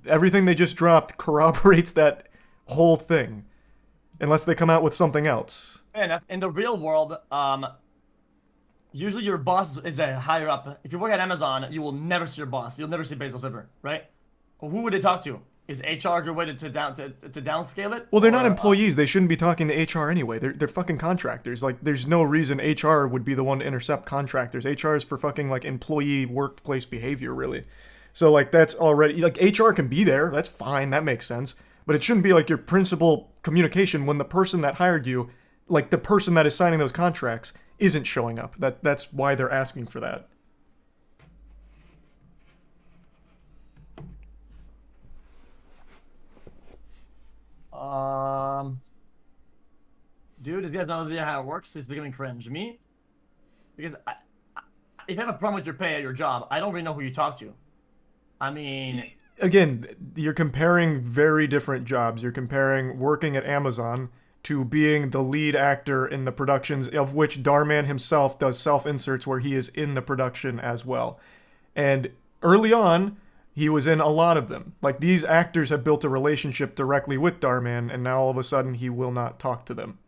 Speaker 1: Everything they just dropped corroborates that whole thing. Unless they come out with something else.
Speaker 2: Fair enough. In the real world, usually your boss is a higher up. If you work at Amazon, you will never see your boss. You'll never see Bezos ever, right? Well, who would they talk to? Is HR a good way to downscale it?
Speaker 1: Well, they're not employees. They shouldn't be talking to HR anyway. They're fucking contractors. Like, there's no reason HR would be the one to intercept contractors. HR is for fucking, like, employee workplace behavior, really. So, like, that's already... Like, HR can be there. That's fine. That makes sense. But it shouldn't be, like, your principal communication when the person that hired you, like, the person that is signing those contracts, isn't showing up. That's why they're asking for that.
Speaker 2: Dude, this guy's not idea how it works. It's becoming cringe. Me? Because if you have a problem with your pay at your job, I don't really know who you talk to. I mean...
Speaker 1: Again, you're comparing very different jobs. You're comparing working at Amazon to being the lead actor in the productions, of which Dhar Mann himself does self-inserts where he is in the production as well. And early on, he was in a lot of them. Like, these actors have built a relationship directly with Dhar Mann, and now all of a sudden he will not talk to them.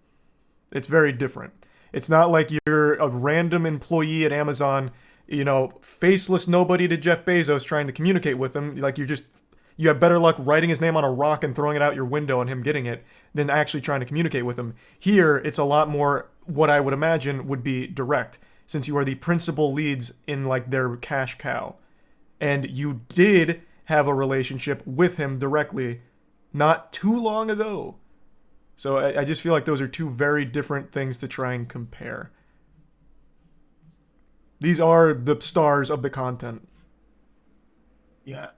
Speaker 1: It's very different. It's not like you're a random employee at Amazon, you know, faceless nobody to Jeff Bezos trying to communicate with him. Like you have better luck writing his name on a rock and throwing it out your window and him getting it than actually trying to communicate with him. Here, it's a lot more what I would imagine would be direct, since you are the principal leads in like their cash cow. And you did have a relationship with him directly not too long ago. So I just feel like those are two very different things to try and compare. These are the stars of the content.
Speaker 2: Yeah.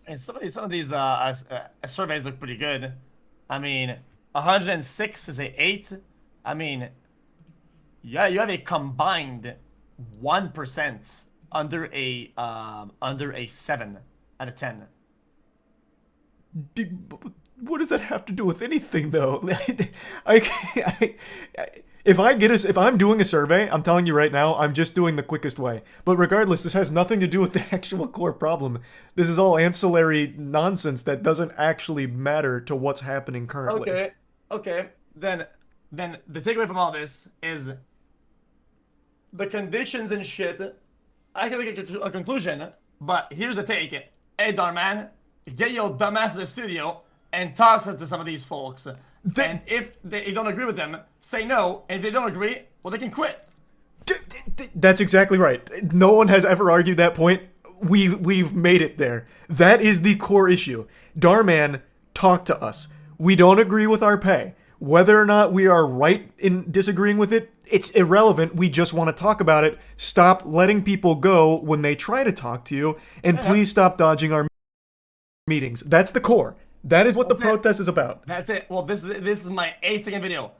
Speaker 2: And some of these surveys look pretty good. I mean, 106 is a 8. I mean, yeah, you have a combined 1% under a 7 out of 10.
Speaker 1: What does that have to do with anything, though? If I'm doing a survey, I'm telling you right now, I'm just doing the quickest way. But regardless, this has nothing to do with the actual core problem. This is all ancillary nonsense that doesn't actually matter to what's happening currently.
Speaker 2: Okay. Then the takeaway from all this is the conditions and shit. I can make a conclusion, but here's the take. Hey, Dhar Mann, get your dumbass to the studio and talk to some of these folks. And if they don't agree with them, say no. And if they don't agree, well, they can quit.
Speaker 1: That's exactly right. No one has ever argued that point. We've made it there. That is the core issue. Dhar Mann, talk to us. We don't agree with our pay. Whether or not we are right in disagreeing with it, it's irrelevant. We just want to talk about it. Stop letting people go when they try to talk to you, and please stop dodging our meetings. That's the core. That is what the protest is about.
Speaker 2: That's it. Well, this is my 8-second video.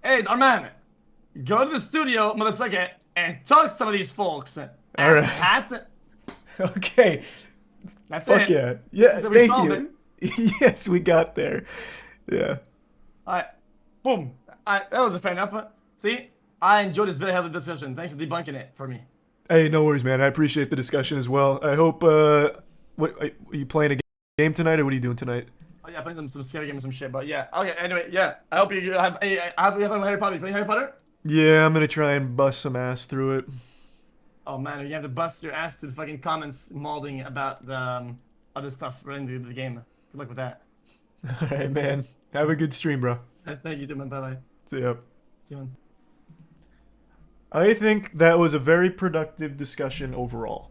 Speaker 2: Hey, Dhar Mann, go to the studio, motherfucker, and talk to some of these folks.
Speaker 1: All right.
Speaker 2: Hat.
Speaker 1: Okay.
Speaker 2: That's
Speaker 1: Fuck
Speaker 2: it.
Speaker 1: yeah.
Speaker 2: So
Speaker 1: Thank you. Yes, we got there. Yeah.
Speaker 2: All right. Boom. That was a fair enough. See, I enjoyed this very healthy discussion. Thanks for debunking it for me.
Speaker 1: Hey, no worries, man. I appreciate the discussion as well. I hope. What are you playing a game tonight, or what are you doing tonight?
Speaker 2: Oh yeah, playing some scary games, some shit. But yeah. Okay. Anyway, yeah. I hope you have. Have Harry Potter? You playing Harry Potter?
Speaker 1: Yeah, I'm gonna try and bust some ass through it.
Speaker 2: Oh man, you have to bust your ass to the fucking comments molding about the other stuff relating to the game. Good luck with that.
Speaker 1: All right, man. Have a good stream, bro.
Speaker 2: Thank you, too, man. Bye bye.
Speaker 1: See ya.
Speaker 2: See you, man.
Speaker 1: I think that was a very productive discussion overall.